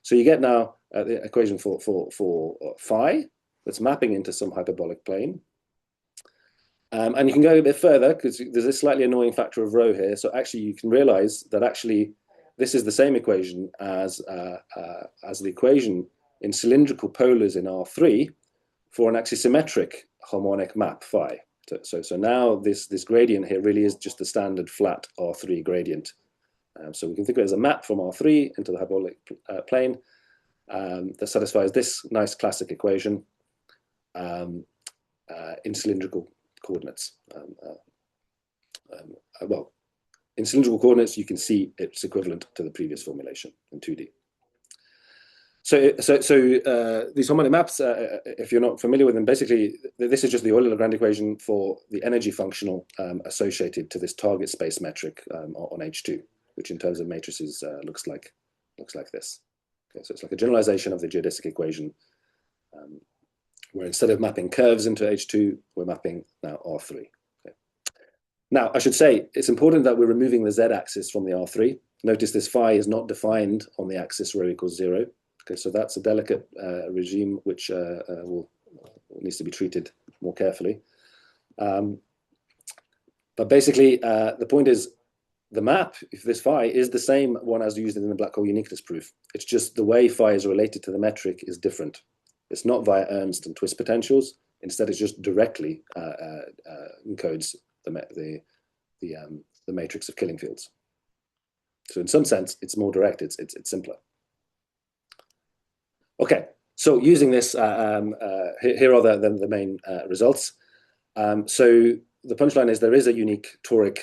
S1: So you get now the equation for phi that's mapping into some hyperbolic plane. And you can go a bit further because there's a slightly annoying factor of rho here. So actually you can realize that actually this is the same equation as the equation in cylindrical polars in R3 for an axisymmetric harmonic map phi. So now this gradient here really is just the standard flat R3 gradient. So we can think of it as a map from R3 into the hyperbolic plane that satisfies this nice classic equation in cylindrical coordinates. Well, in cylindrical coordinates, you can see it's equivalent to the previous formulation in 2D. So these harmonic maps, if you're not familiar with them, basically, this is just the Euler-Lagrange equation for the energy functional associated to this target space metric on H2, which in terms of matrices looks like this. Okay, so it's like a generalization of the geodesic equation, where instead of mapping curves into H2, we're mapping now R3. Okay. Now, I should say, it's important that we're removing the z-axis from the R3. Notice this phi is not defined on the axis rho equals 0. Okay, so that's a delicate regime which needs to be treated more carefully. But basically, the point is, the map, if this phi, is the same one as used in the black hole uniqueness proof. It's just the way phi is related to the metric is different. It's not via Ernst and twist potentials. Instead, it's just directly encodes the matrix of killing fields. So in some sense, it's more direct. It's simpler. Okay, so using this, here are the main results. So the punchline is there is a unique toric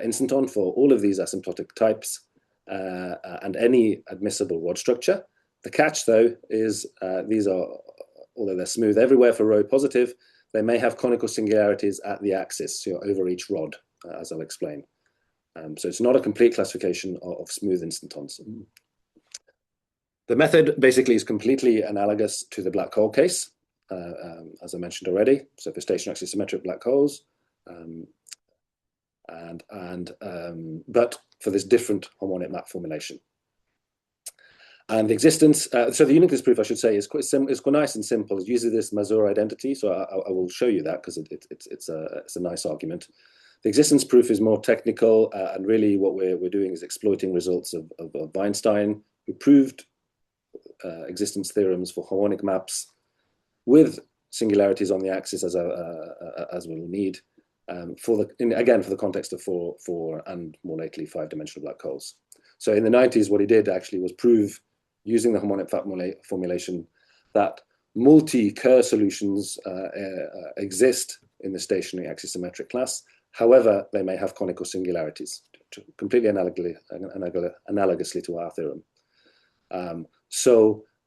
S1: instanton for all of these asymptotic types and any admissible rod structure. The catch, though, is these are, although they're smooth everywhere for rho positive, they may have conical singularities at the axis, over each rod, as I'll explain. So it's not a complete classification of smooth instantons. The method basically is completely analogous to the black hole case, as I mentioned already. So for stationary axisymmetric black holes, but for this different harmonic map formulation. And the existence, so the uniqueness proof, I should say, is quite nice and simple. It uses this Mazur identity, so I will show you that because it's a nice argument. The existence proof is more technical, and really what we're doing is exploiting results of Weinstein, who proved existence theorems for harmonic maps with singularities on the axis as we'll need, again, for the context of four and more lately 5-dimensional black holes. So in the 90s, what he did actually was prove, using the harmonic flat formulation, that multi-Kerr solutions exist in the stationary axisymmetric class. However, they may have conical singularities, completely analogously to our theorem.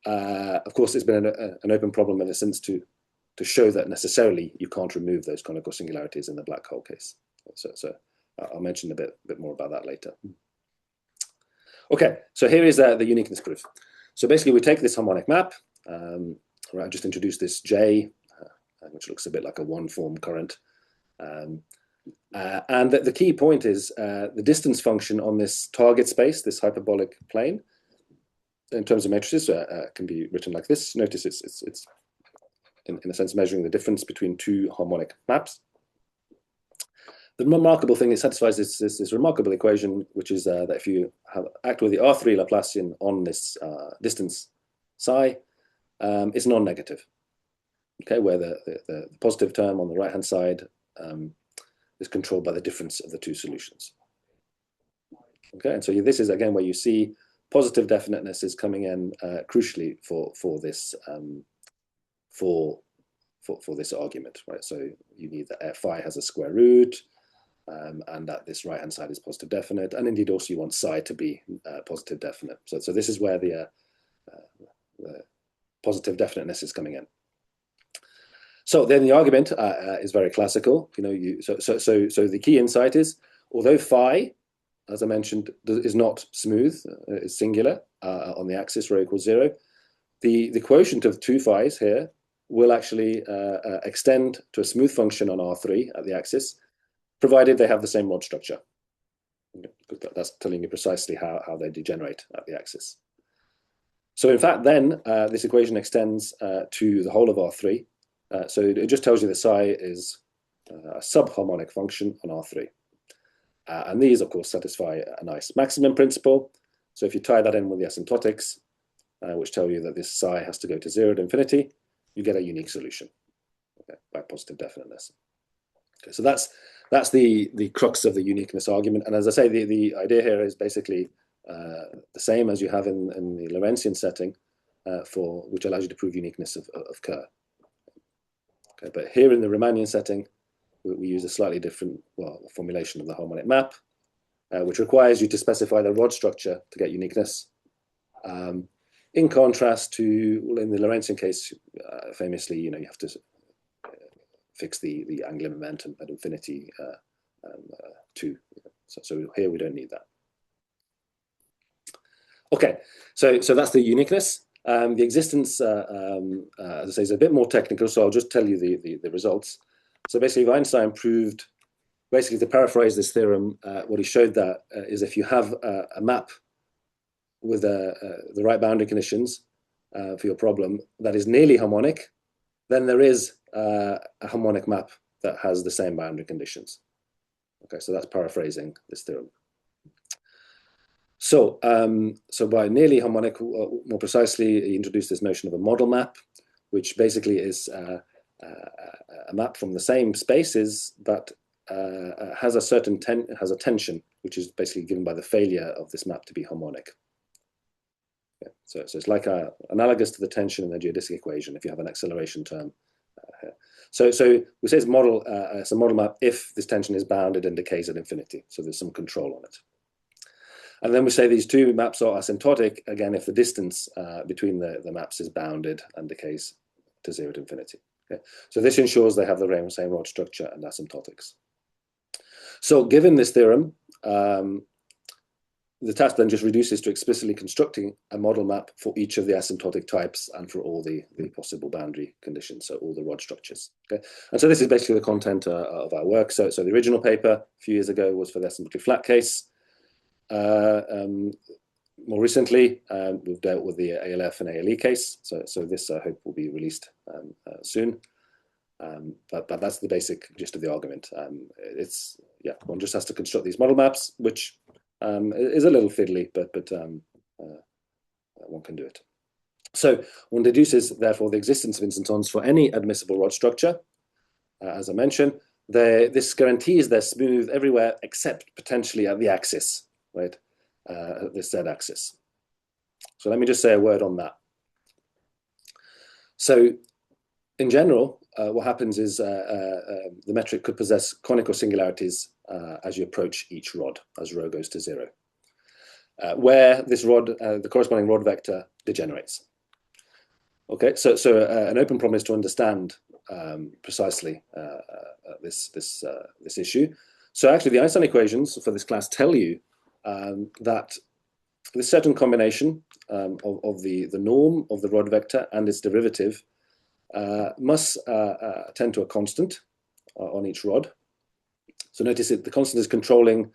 S1: Of course, it's been an open problem ever since to show that necessarily you can't remove those conical singularities in the black hole case. So I'll mention a bit more about that later. Okay, so here is the uniqueness proof. So basically, we take this harmonic map. I just introduced this J, which looks a bit like a one-form current. And the key point is the distance function on this target space, this hyperbolic plane, in terms of matrices, can be written like this. Notice it's in a sense measuring the difference between two harmonic maps. The remarkable thing, it satisfies this remarkable equation, which is that if you act with the R3 Laplacian on this distance psi, it's non-negative. Okay, where the positive term on the right-hand side is controlled by the difference of the two solutions. Okay, and so this is again where you see positive definiteness is coming in crucially for this for this argument, right? So you need that phi has a square root, and that this right-hand side is positive definite, and indeed also you want psi to be positive definite. So this is where the positive definiteness is coming in. So then the argument is very classical. So the key insight is, although phi, as I mentioned, is not smooth, it's singular on the axis rho equals 0, the quotient of two phis here will actually extend to a smooth function on R3 at the axis, provided they have the same rod structure. That's telling you precisely how they degenerate at the axis. So in fact, then this equation extends to the whole of R3. So it just tells you the psi is a subharmonic function on R3. And these, of course, satisfy a nice maximum principle. So if you tie that in with the asymptotics, which tell you that this psi has to go to 0 to infinity, you get a unique solution, okay, by positive definiteness. Okay, so that's the crux of the uniqueness argument. And as I say, the idea here is basically the same as you have in the Lorentzian setting, which allows you to prove uniqueness of Kerr. Okay, but here in the Riemannian setting, we use a slightly different formulation of the harmonic map, which requires you to specify the rod structure to get uniqueness. In contrast to, in the Lorentzian case, famously, you have to fix the angular momentum at infinity too. So here we don't need that. Okay, so that's the uniqueness. The existence, as I say, is a bit more technical, so I'll just tell you the results. So basically, Einstein proved, basically to paraphrase this theorem, what he showed that is if you have a map with the right boundary conditions for your problem that is nearly harmonic, then there is a harmonic map that has the same boundary conditions. Okay, so that's paraphrasing this theorem. So, by nearly harmonic, more precisely, he introduced this notion of a model map, which basically is a map from the same spaces, but has a tension, which is basically given by the failure of this map to be harmonic. Yeah, so it's like analogous to the tension in the geodesic equation if you have an acceleration term here. So we say it's a model map if this tension is bounded and decays at infinity. So there's some control on it. And then we say these two maps are asymptotic, again, if the distance between the maps is bounded and decays to 0 to infinity. Okay? So this ensures they have the same rod structure and asymptotics. So given this theorem, the task then just reduces to explicitly constructing a model map for each of the asymptotic types and for all the possible boundary conditions, so all the rod structures. Okay? And so this is basically the content of our work. So the original paper a few years ago was for the asymptotically flat case. More recently, we've dealt with the ALF and ALE case. So this, I hope, will be released soon. But that's the basic gist of the argument. One just has to construct these model maps, which is a little fiddly, but one can do it. So one deduces, therefore, the existence of instantons for any admissible rod structure, as I mentioned, this guarantees they're smooth everywhere except potentially at the axis, right? This z-axis. So let me just say a word on that. So in general, what happens is the metric could possess conical singularities as you approach each rod, as rho goes to 0, where this rod, the corresponding rod vector, degenerates. Okay, so an open problem is to understand precisely this issue. So actually, the Einstein equations for this class tell you that this certain combination of the norm of the rod vector and its derivative must tend to a constant on each rod. So notice that the constant is controlling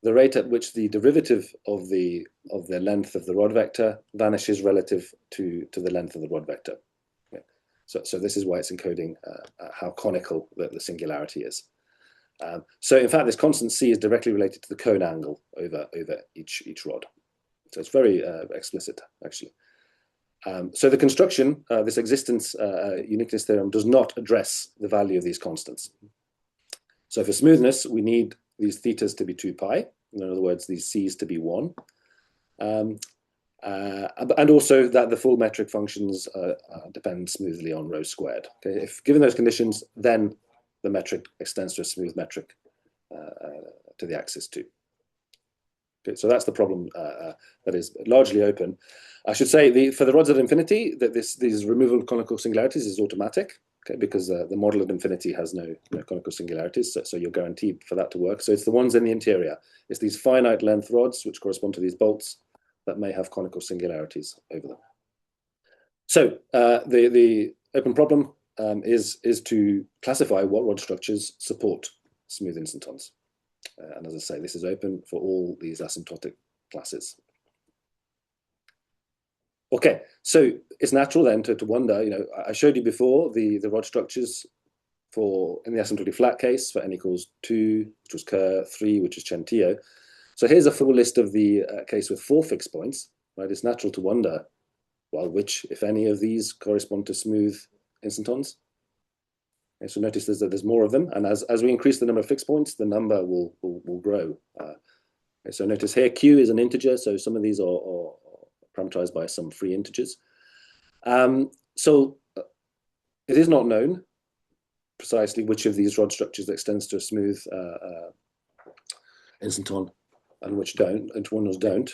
S1: the rate at which the derivative of the length of the rod vector vanishes relative to the length of the rod vector. Okay. So this is why it's encoding how conical the singularity is. So in fact, this constant c is directly related to the cone angle over each rod. So it's very explicit, actually. So the construction, this existence uniqueness theorem, does not address the value of these constants. So for smoothness, we need these thetas to be 2 pi. In other words, these c's to be 1. And also that the full metric functions depend smoothly on rho squared. Okay? If given those conditions, then the metric extends to a smooth metric to the axis too. Okay, so that's the problem that is largely open. I should say for the rods at infinity, that these removal of conical singularities is automatic, okay, because the model at infinity has no conical singularities, so you're guaranteed for that to work. So it's the ones in the interior. It's these finite length rods, which correspond to these bolts, that may have conical singularities over them. So the open problem is to classify what rod structures support smooth instantons. And as I say, this is open for all these asymptotic classes. Okay, so it's natural then to wonder, I showed you before the rod structures for, in the asymptotically flat case, for n equals 2, which was Kerr, 3, which is Chen and Teo. So here's a full list of the case with 4 fixed points, right? It's natural to wonder, well, which, if any, of these correspond to smooth instantons? Okay, so notice there's more of them, and as we increase the number of fixed points, the number will grow. Okay, so notice here Q is an integer, so some of these are parameterized by some free integers. So it is not known precisely which of these rod structures extends to a smooth instanton and which ones don't.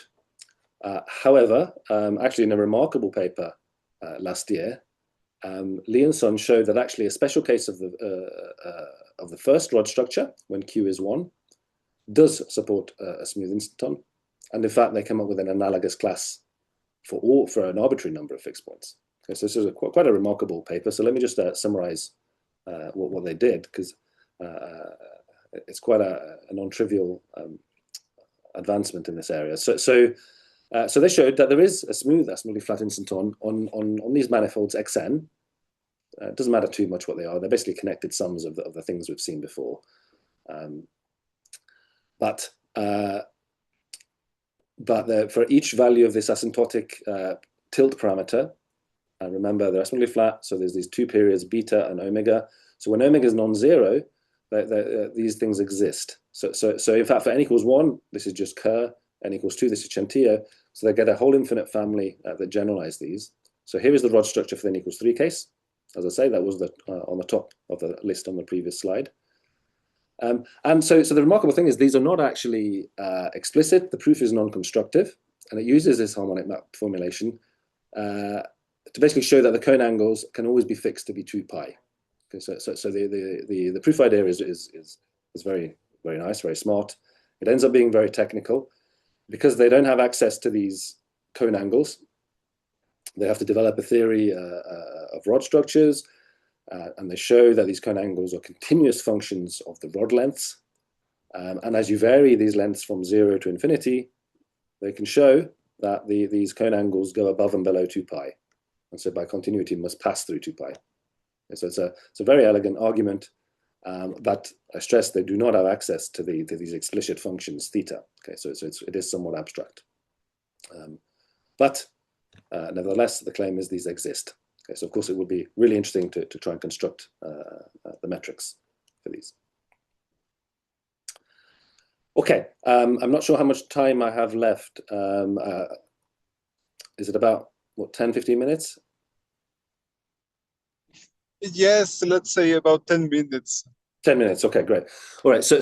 S1: However, actually in a remarkable paper last year, Lee and Son showed that actually a special case of the first rod structure, when Q is 1, does support a smooth instanton, and in fact they come up with an analogous class for an arbitrary number of fixed points. Okay, so this is quite a remarkable paper. So let me just summarize what they did, because it's quite a non-trivial advancement in this area. So they showed that there is a smoothly flat instanton on these manifolds Xn. It doesn't matter too much what they are. They're basically connected sums of the things we've seen before. But for each value of this asymptotic tilt parameter, remember they're asymptotically flat, so there's these 2 periods, beta and omega. So when omega is non-zero, these things exist. So in fact, for n equals 1, this is just Kerr. N equals 2, this is Chen and Teo. So they get a whole infinite family that generalize these. So here is the rod structure for the n equals 3 case. As I say, that was on the top of the list on the previous slide. And so the remarkable thing is these are not actually explicit. The proof is non-constructive, and it uses this harmonic map formulation to basically show that the cone angles can always be fixed to be 2 pi. Okay, so the proof idea is very, very nice, very smart. It ends up being very technical because they don't have access to these cone angles. They have to develop a theory of rod structures, and they show that these cone angles are continuous functions of the rod lengths. And as you vary these lengths from 0 to infinity, they can show that these cone angles go above and below 2 pi. And so by continuity must pass through 2 pi. And so it's a very elegant argument, but I stress they do not have access to these explicit functions theta. Okay, so it is somewhat abstract. But nevertheless, the claim is these exist. Okay, so of course it would be really interesting to try and construct the metrics for these. Okay, I'm not sure how much time I have left. Is it about, what, 10, 15 minutes?
S2: Yes, let's say about 10 minutes.
S1: 10 minutes, okay, great. All right, so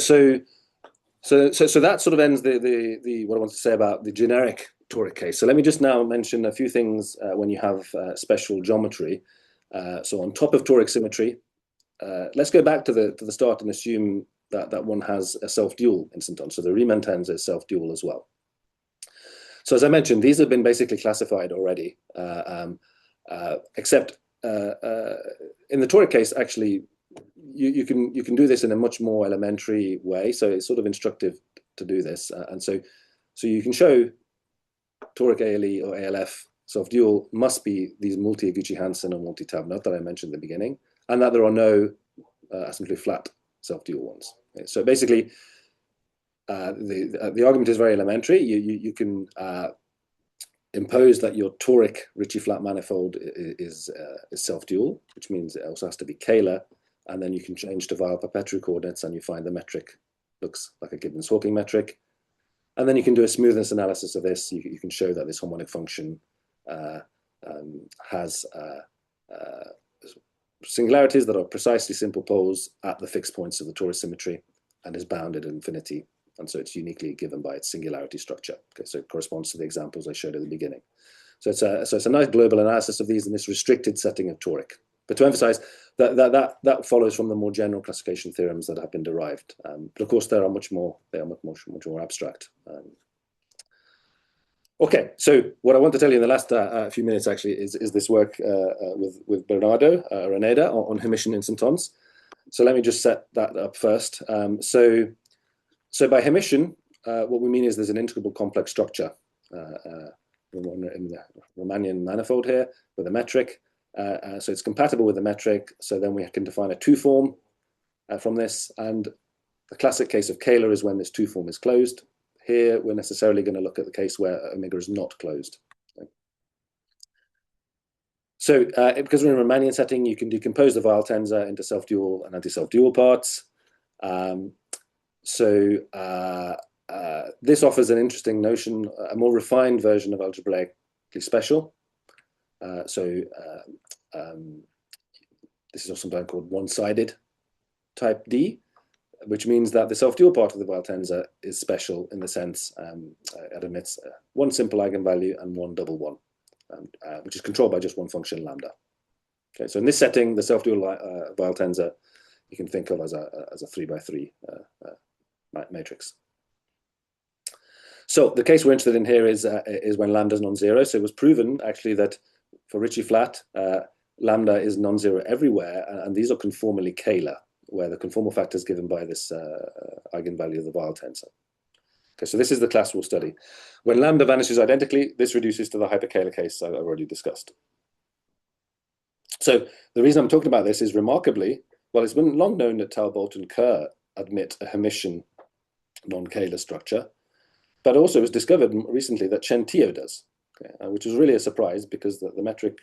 S1: that sort of ends the what I want to say about the generic toric case. So let me just now mention a few things when you have special geometry. So on top of toric symmetry, let's go back to the start and assume that one has a self-dual instanton. So the Riemann tensor is self-dual as well. So as I mentioned, these have been basically classified already, except in the toric case, actually, you can do this in a much more elementary way. So it's sort of instructive to do this, and so you can show toric ALE or ALF self-dual must be these multi-Gucci-Hansen or multi-Tabnot that I mentioned at the beginning, and that there are no asymptotically flat self-dual ones. Okay, so basically, the argument is very elementary. You can impose that your toric Ricci-flat manifold is self-dual, which means it also has to be Kahler, and then you can change to Weil-Papetu coordinates, and you find the metric looks like a Gibbons-Hawking metric. And then you can do a smoothness analysis of this. You can show that this harmonic function has singularities that are precisely simple poles at the fixed points of the torus symmetry and is bounded at infinity. And so it's uniquely given by its singularity structure. Okay, so it corresponds to the examples I showed at the beginning. So it's a nice global analysis of these in this restricted setting of toric. But to emphasize that follows from the more general classification theorems that have been derived. But of course, they are much more abstract. Okay, so what I want to tell you in the last few minutes actually is this work with Bernardo Reneda on Hermitian instantons. So let me just set that up first. So by Hermitian, what we mean is there's an integrable complex structure in the Riemannian manifold here with a metric. So it's compatible with the metric. So then we can define a two form from this. And the classic case of Kahler is when this two form is closed. Here, we're necessarily going to look at the case where omega is not closed. Okay. So because we're in a Riemannian setting, you can decompose the Weil tensor into self-dual and anti-self-dual parts. This offers an interesting notion, a more refined version of algebraically special. This is also sometimes called one-sided type D, which means that the self-dual part of the Weil tensor is special in the sense it admits one simple eigenvalue and one double one, which is controlled by just one function lambda. Okay, so in this setting, the self-dual Weil tensor you can think of as a 3x3 matrix. So the case we're interested in here is when lambda is non-zero. So it was proven actually that for Ricci-flat, lambda is non-zero everywhere, and these are conformally Kahler, where the conformal factor is given by this eigenvalue of the Weil tensor. Okay, so this is the class we'll study. When lambda vanishes identically, this reduces to the hyperkähler case I've already discussed. So the reason I'm talking about this is remarkably, well, it's been long known that Talbot and Kerr admit a Hermitian non-Kahler structure, but also it was discovered recently that Chen and Teo does, okay, which was really a surprise because the metric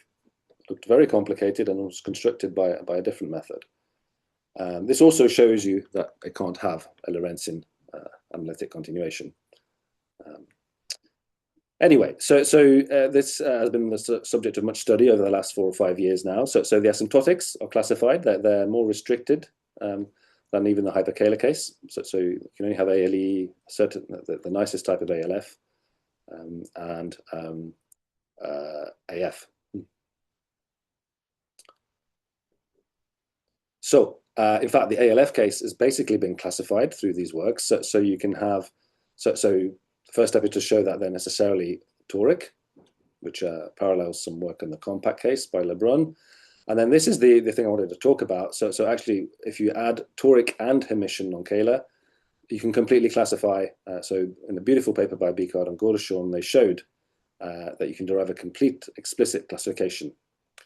S1: looked very complicated and was constructed by a different method. This also shows you that it can't have a Lorentzian analytic continuation. Anyway, so this has been the subject of much study over the last 4 or 5 years now. So the asymptotics are classified; they're more restricted than even the hyperkähler case. So you can only have ALE, certain the nicest type of ALF, and AF. So in fact, the ALF case has basically been classified through these works. So you can have the first step is to show that they're necessarily toric, which parallels some work in the compact case by Lebrun. And then this is the thing I wanted to talk about. So actually, if you add toric and Hermitian non-Kahler, you can completely classify. So in a beautiful paper by Bicard and Gordashorn, they showed that you can derive a complete explicit classification.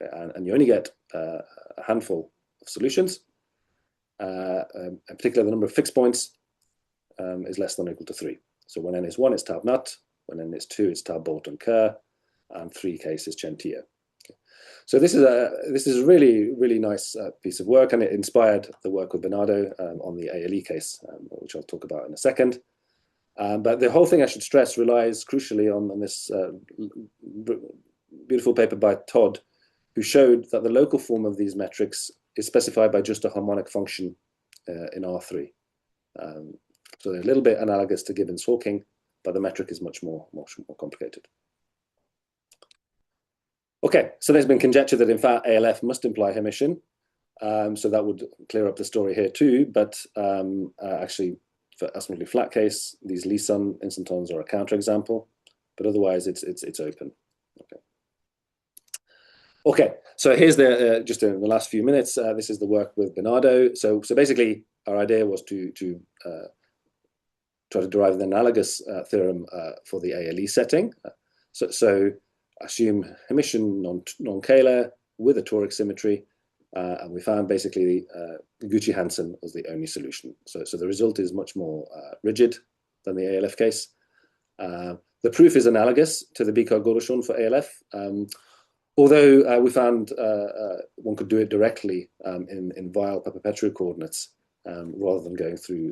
S1: Okay? And you only get a handful of solutions. In particular, the number of fixed points is less than or equal to 3. So when n is 1, it's Talbot. When n is 2, it's Talbot and Kerr. And 3 case is Chen and Teo. Okay. So this is a really nice piece of work, and it inspired the work of Bernardo on the ALE case, which I'll talk about in a second. But the whole thing, I should stress, relies crucially on this beautiful paper by Todd, who showed that the local form of these metrics is specified by just a harmonic function in R3. So they're a little bit analogous to Gibbons Hawking, but the metric is much more complicated. Okay, so there's been conjecture that in fact ALF must imply Hermitian. So that would clear up the story here too, but actually for asymptotically flat case, these Lie instantons are a counterexample, but otherwise it's open. Okay, so here's the just in the last few minutes. This is the work with Bernardo. So basically, our idea was to try to derive the analogous theorem for the ALE setting. So assume Hermitian non-Kahler with a toric symmetry, and we found basically Gucci-Hansen was the only solution. So the result is much more rigid than the ALF case. The proof is analogous to the Bicard-Gaudochon for ALF, although we found one could do it directly in Weil-Papa-Petru coordinates rather than going through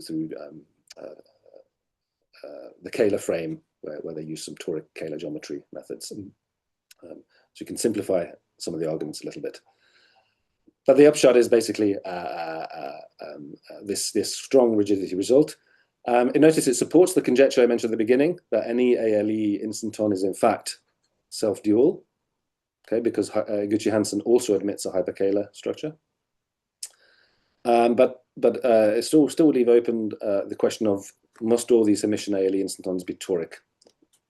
S1: the Kahler frame where they use some toric Kahler geometry methods. So you can simplify some of the arguments a little bit. But the upshot is basically this strong rigidity result. Notice it supports the conjecture I mentioned at the beginning, that any ALE instanton is in fact self-dual, okay, because Gucci-Hansen also admits a hyperkähler structure. But it still would leave open the question of, must all these Hermitian ALE instantons be toric?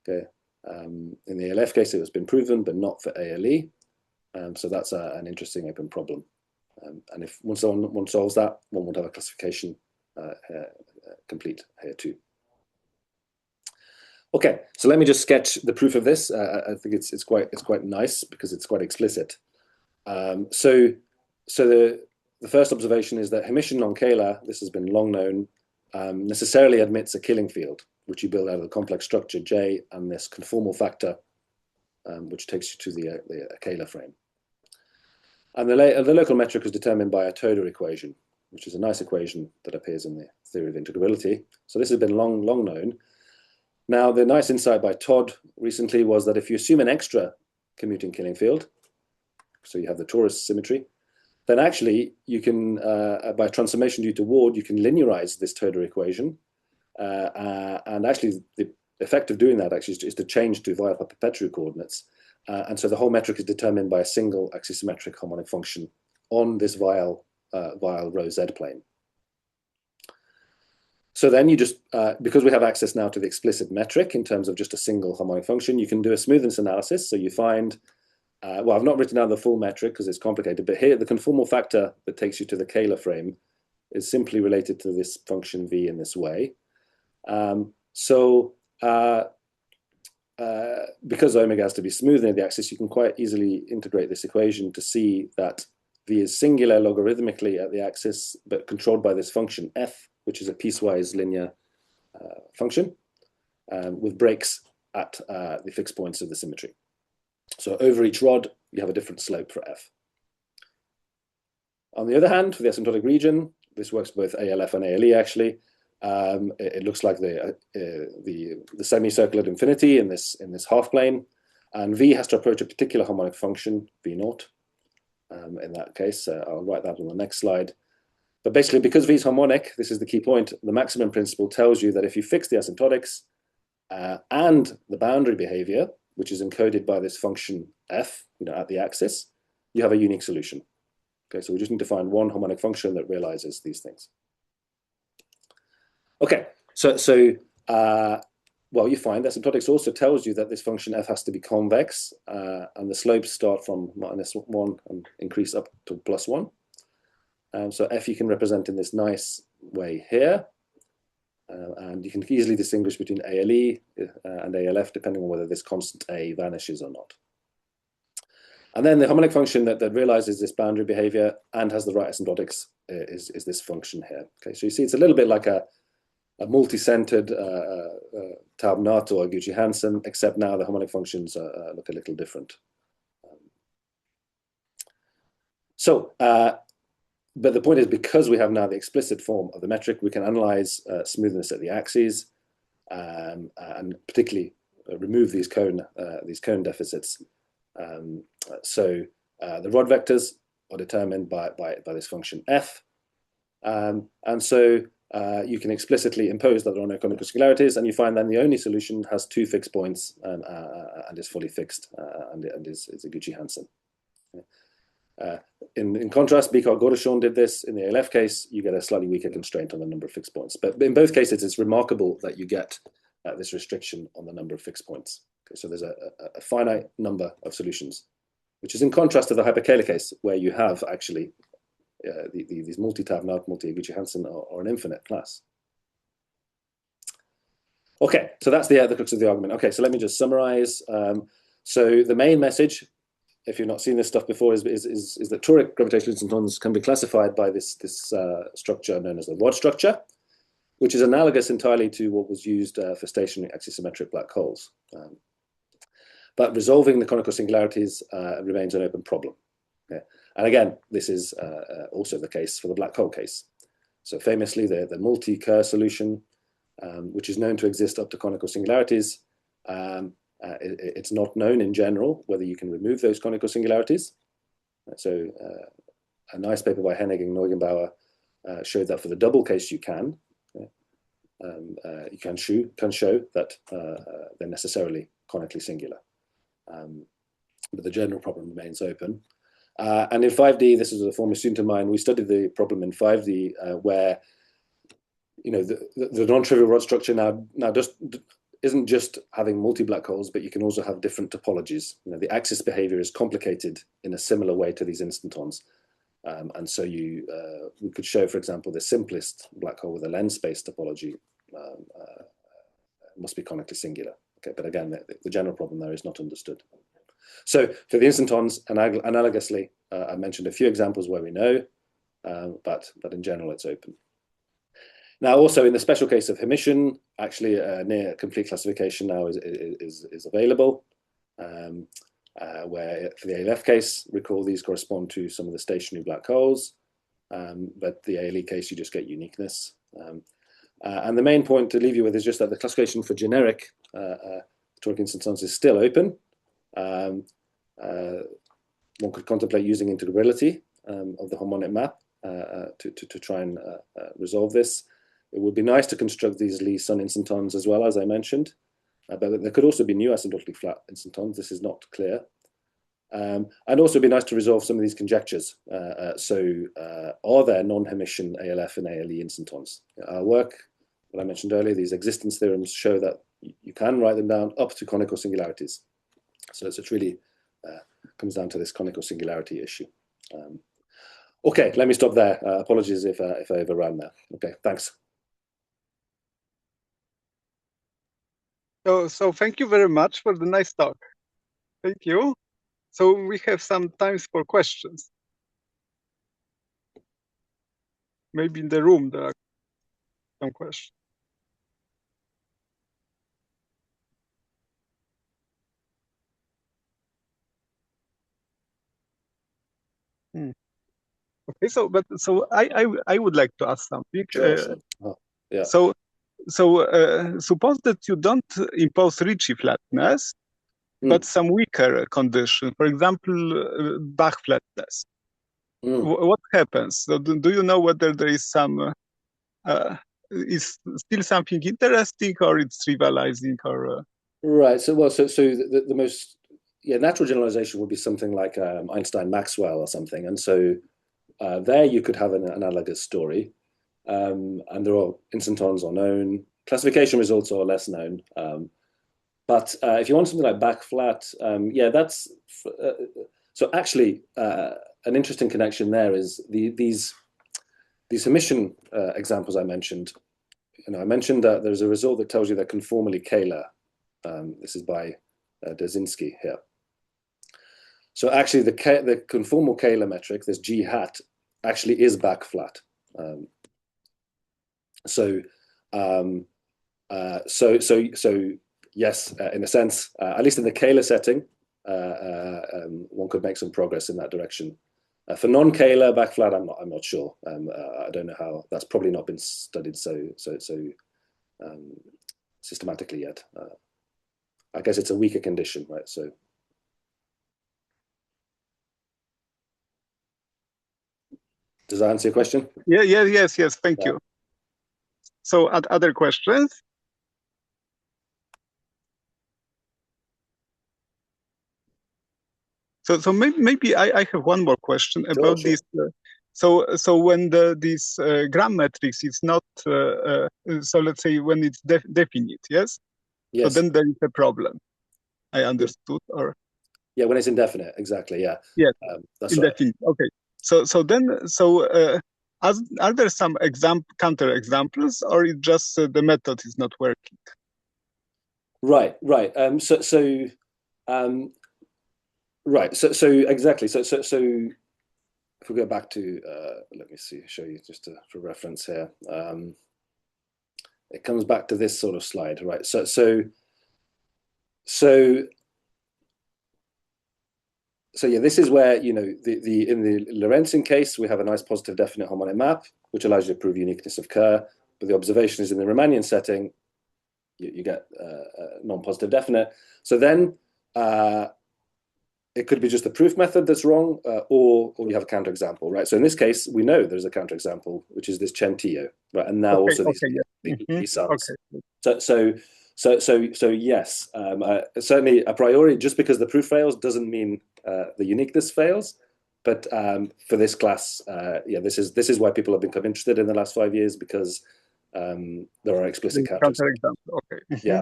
S1: Okay. In the ALF case, it has been proven, but not for ALE. So that's an interesting open problem. And if once one solves that, one would have a classification complete here too. Okay, so let me just sketch the proof of this. I think it's quite nice because it's quite explicit. So the first observation is that Hermitian non-Kahler, this has been long known, necessarily admits a killing field, which you build out of the complex structure J and this conformal factor, which takes you to the Kahler frame. And the local metric is determined by a Toda equation, which is a nice equation that appears in the theory of integrability. So this has been long known. Now, the nice insight by Todd recently was that if you assume an extra commuting killing field, so you have the torus symmetry, then actually you can, by transformation due to Ward, you can linearize this Toda equation. And actually, the effect of doing that actually is to change to Weil-Papa-Petru coordinates. And so the whole metric is determined by a single axisymmetric harmonic function on this Weil rho Z plane. So then you just, because we have access now to the explicit metric in terms of just a single harmonic function, you can do a smoothness analysis. So you find, well, I've not written down the full metric because it's complicated, but here the conformal factor that takes you to the Kahler frame is simply related to this function V in this way. Because omega has to be smooth near the axis, you can quite easily integrate this equation to see that V is singular logarithmically at the axis, but controlled by this function F, which is a piecewise linear function with breaks at the fixed points of the symmetry. So over each rod, you have a different slope for F. On the other hand, for the asymptotic region, this works both ALF and ALE actually. It looks like the semicircle at infinity in this half plane, and V has to approach a particular harmonic function, V naught. In that case, I'll write that on the next slide. But basically, because V is harmonic, this is the key point, the maximum principle tells you that if you fix the asymptotics and the boundary behavior, which is encoded by this function F, at the axis, you have a unique solution. Okay, so we just need to find one harmonic function that realizes these things. Okay, well, you find asymptotics also tells you that this function F has to be convex, and the slopes start from -1 and increase up to +1. So F you can represent in this nice way here, and you can easily distinguish between ALE and ALF depending on whether this constant A vanishes or not. And then the harmonic function that realizes this boundary behavior and has the right asymptotics is this function here. Okay, so you see it's a little bit like a multi-centered Taub-Nato or Gucci-Hansen, except now the harmonic functions look a little different. So, but the point is, because we have now the explicit form of the metric, we can analyze smoothness at the axes, and particularly remove these cone deficits. So the rod vectors are determined by this function f, and so you can explicitly impose that there are no conical singularities, and you find then the only solution has two fixed points and is fully fixed and is a Gucci-Hansen. In contrast, Bicart-Godeschon did this. In the ALF case, you get a slightly weaker constraint on the number of fixed points. But in both cases, it's remarkable that you get this restriction on the number of fixed points. Okay, so there's a finite number of solutions, which is in contrast to the hyper-Kähler case, where you have actually these multi-Tav-Naut, multi-Gucci-Hansen are an infinite class. Okay, so that's the crux of the argument. Okay, so let me just summarize. So the main message, if you've not seen this stuff before, is that toric gravitational instantons can be classified by this structure known as the rod structure, which is analogous entirely to what was used for stationary axisymmetric black holes. But resolving the conical singularities remains an open problem. Okay? And again, this is also the case for the black hole case. So famously, the multi-Kerr solution, which is known to exist up to conical singularities, it's not known in general whether you can remove those conical singularities. So a nice paper by Hennig and Neugebauer showed that for the double case you can. You can show that they're necessarily conically singular. But the general problem remains open. And in 5D, this is a former student of mine, we studied the problem in 5D where the non-trivial rod structure now just isn't just having multi-black holes, but you can also have different topologies. The axis behavior is complicated in a similar way to these instantons. And so we could show, for example, the simplest black hole with a lens space topology must be conically singular. Okay, but again, the general problem there is not understood. So for the instantons, analogously, I mentioned a few examples where we know, but in general, it's open. Now, also in the special case of Hermitian, actually near complete classification now is available, where for the ALF case, recall these correspond to some of the stationary black holes, but the ALE case, you just get uniqueness. And the main point to leave you with is just that the classification for generic toric instantons is still open. One could contemplate using integrability of the harmonic map to try and resolve this. It would be nice to construct these Lie-Sun instantons as well, as I mentioned, but there could also be new asymptotically flat instantons. This is not clear. And also it'd be nice to resolve some of these conjectures. So are there non-Hermitian ALF and ALE instantons? Our work, what I mentioned earlier, these existence theorems show that you can write them down up to conical singularities. So it really comes down to this conical singularity issue. Okay, let me stop there. Apologies if I overran there. Okay, thanks.
S2: So thank you very much for the nice talk. Thank you. So we have some time for questions. Maybe in the room there are some questions. Okay, so I would like to ask something.
S1: Sure. Oh, yeah.
S2: So suppose that you don't impose Ricci-flatness, but some weaker condition, for example, Bach flatness. What happens? So do you know whether there is some is still something interesting, or it's trivializing, or
S1: right? So the most natural generalization would be something like Einstein-Maxwell or something, and so there you could have an analogous story. And there are instantons are known. Classification results are less known. But if you want something like Bach flat, that's so actually an interesting connection there is these Hermitian examples I mentioned. I mentioned that there's a result that tells you they're conformally Kähler. This is by Derzinski here. So actually, the conformal Kähler metric, this G hat, actually is Bach flat. So yes, in a sense, at least in the Kähler setting, one could make some progress in that direction. For non-Kahler back flat, I'm not sure. I don't know how. That's probably not been studied so systematically yet. I guess it's a weaker condition, right? So. Does that answer your question?
S2: Yeah, yes. Thank you. So, other questions? So maybe I have one more question about
S1: Sure.
S2: this. So when this gram matrix is not, so let's say when it's definite, yes?
S1: Yes.
S2: So then there is a problem. I understood, or
S1: when it's indefinite, exactly. Yeah.
S2: Yes,
S1: that's
S2: indefinite.
S1: right.
S2: Okay. So are there some counter examples, or it just the method is not working?
S1: Right. So exactly. So if we go back to, let me see, show you just for reference here. It comes back to this sort of slide, right? So yeah, this is where, in the Lorentzian case, we have a nice positive definite harmonic map, which allows you to prove uniqueness of Kerr. But the observation is in the Riemannian setting, you get non-positive definite. So then it could be just the proof method that's wrong, or you have a counterexample, right? So in this case, we know there's a counterexample, which is this Chen and Teo, right? And now also these sums. So yes, certainly a priori, just because the proof fails doesn't mean the uniqueness fails. But for this class, this is why people have become interested in the last 5 years, because there are explicit counterexamples.
S2: Okay.
S1: Yeah.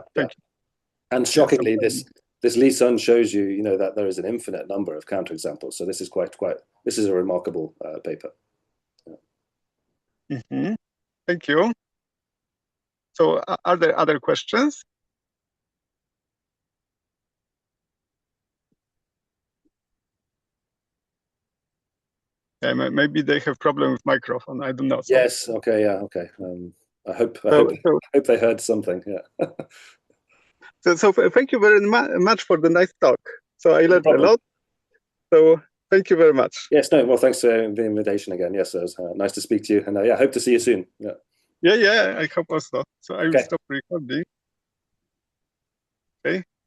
S1: And shockingly, this Lee Sun shows you, that there is an infinite number of counterexamples. So this is this is a remarkable paper.
S2: Yeah. Thank you. So are there other questions? Yeah, maybe they have problem with microphone. I don't know. So.
S1: Yes. Okay. Yeah. Okay. I hope they heard something. Yeah.
S2: So thank you very much for the nice talk. So I learned a lot. So thank you very much.
S1: Yes. No. Well, thanks for the invitation again. Yes, it was nice to speak to you, and I hope to see you soon. Yeah.
S2: Yeah. I hope also. So I will stop recording. Okay.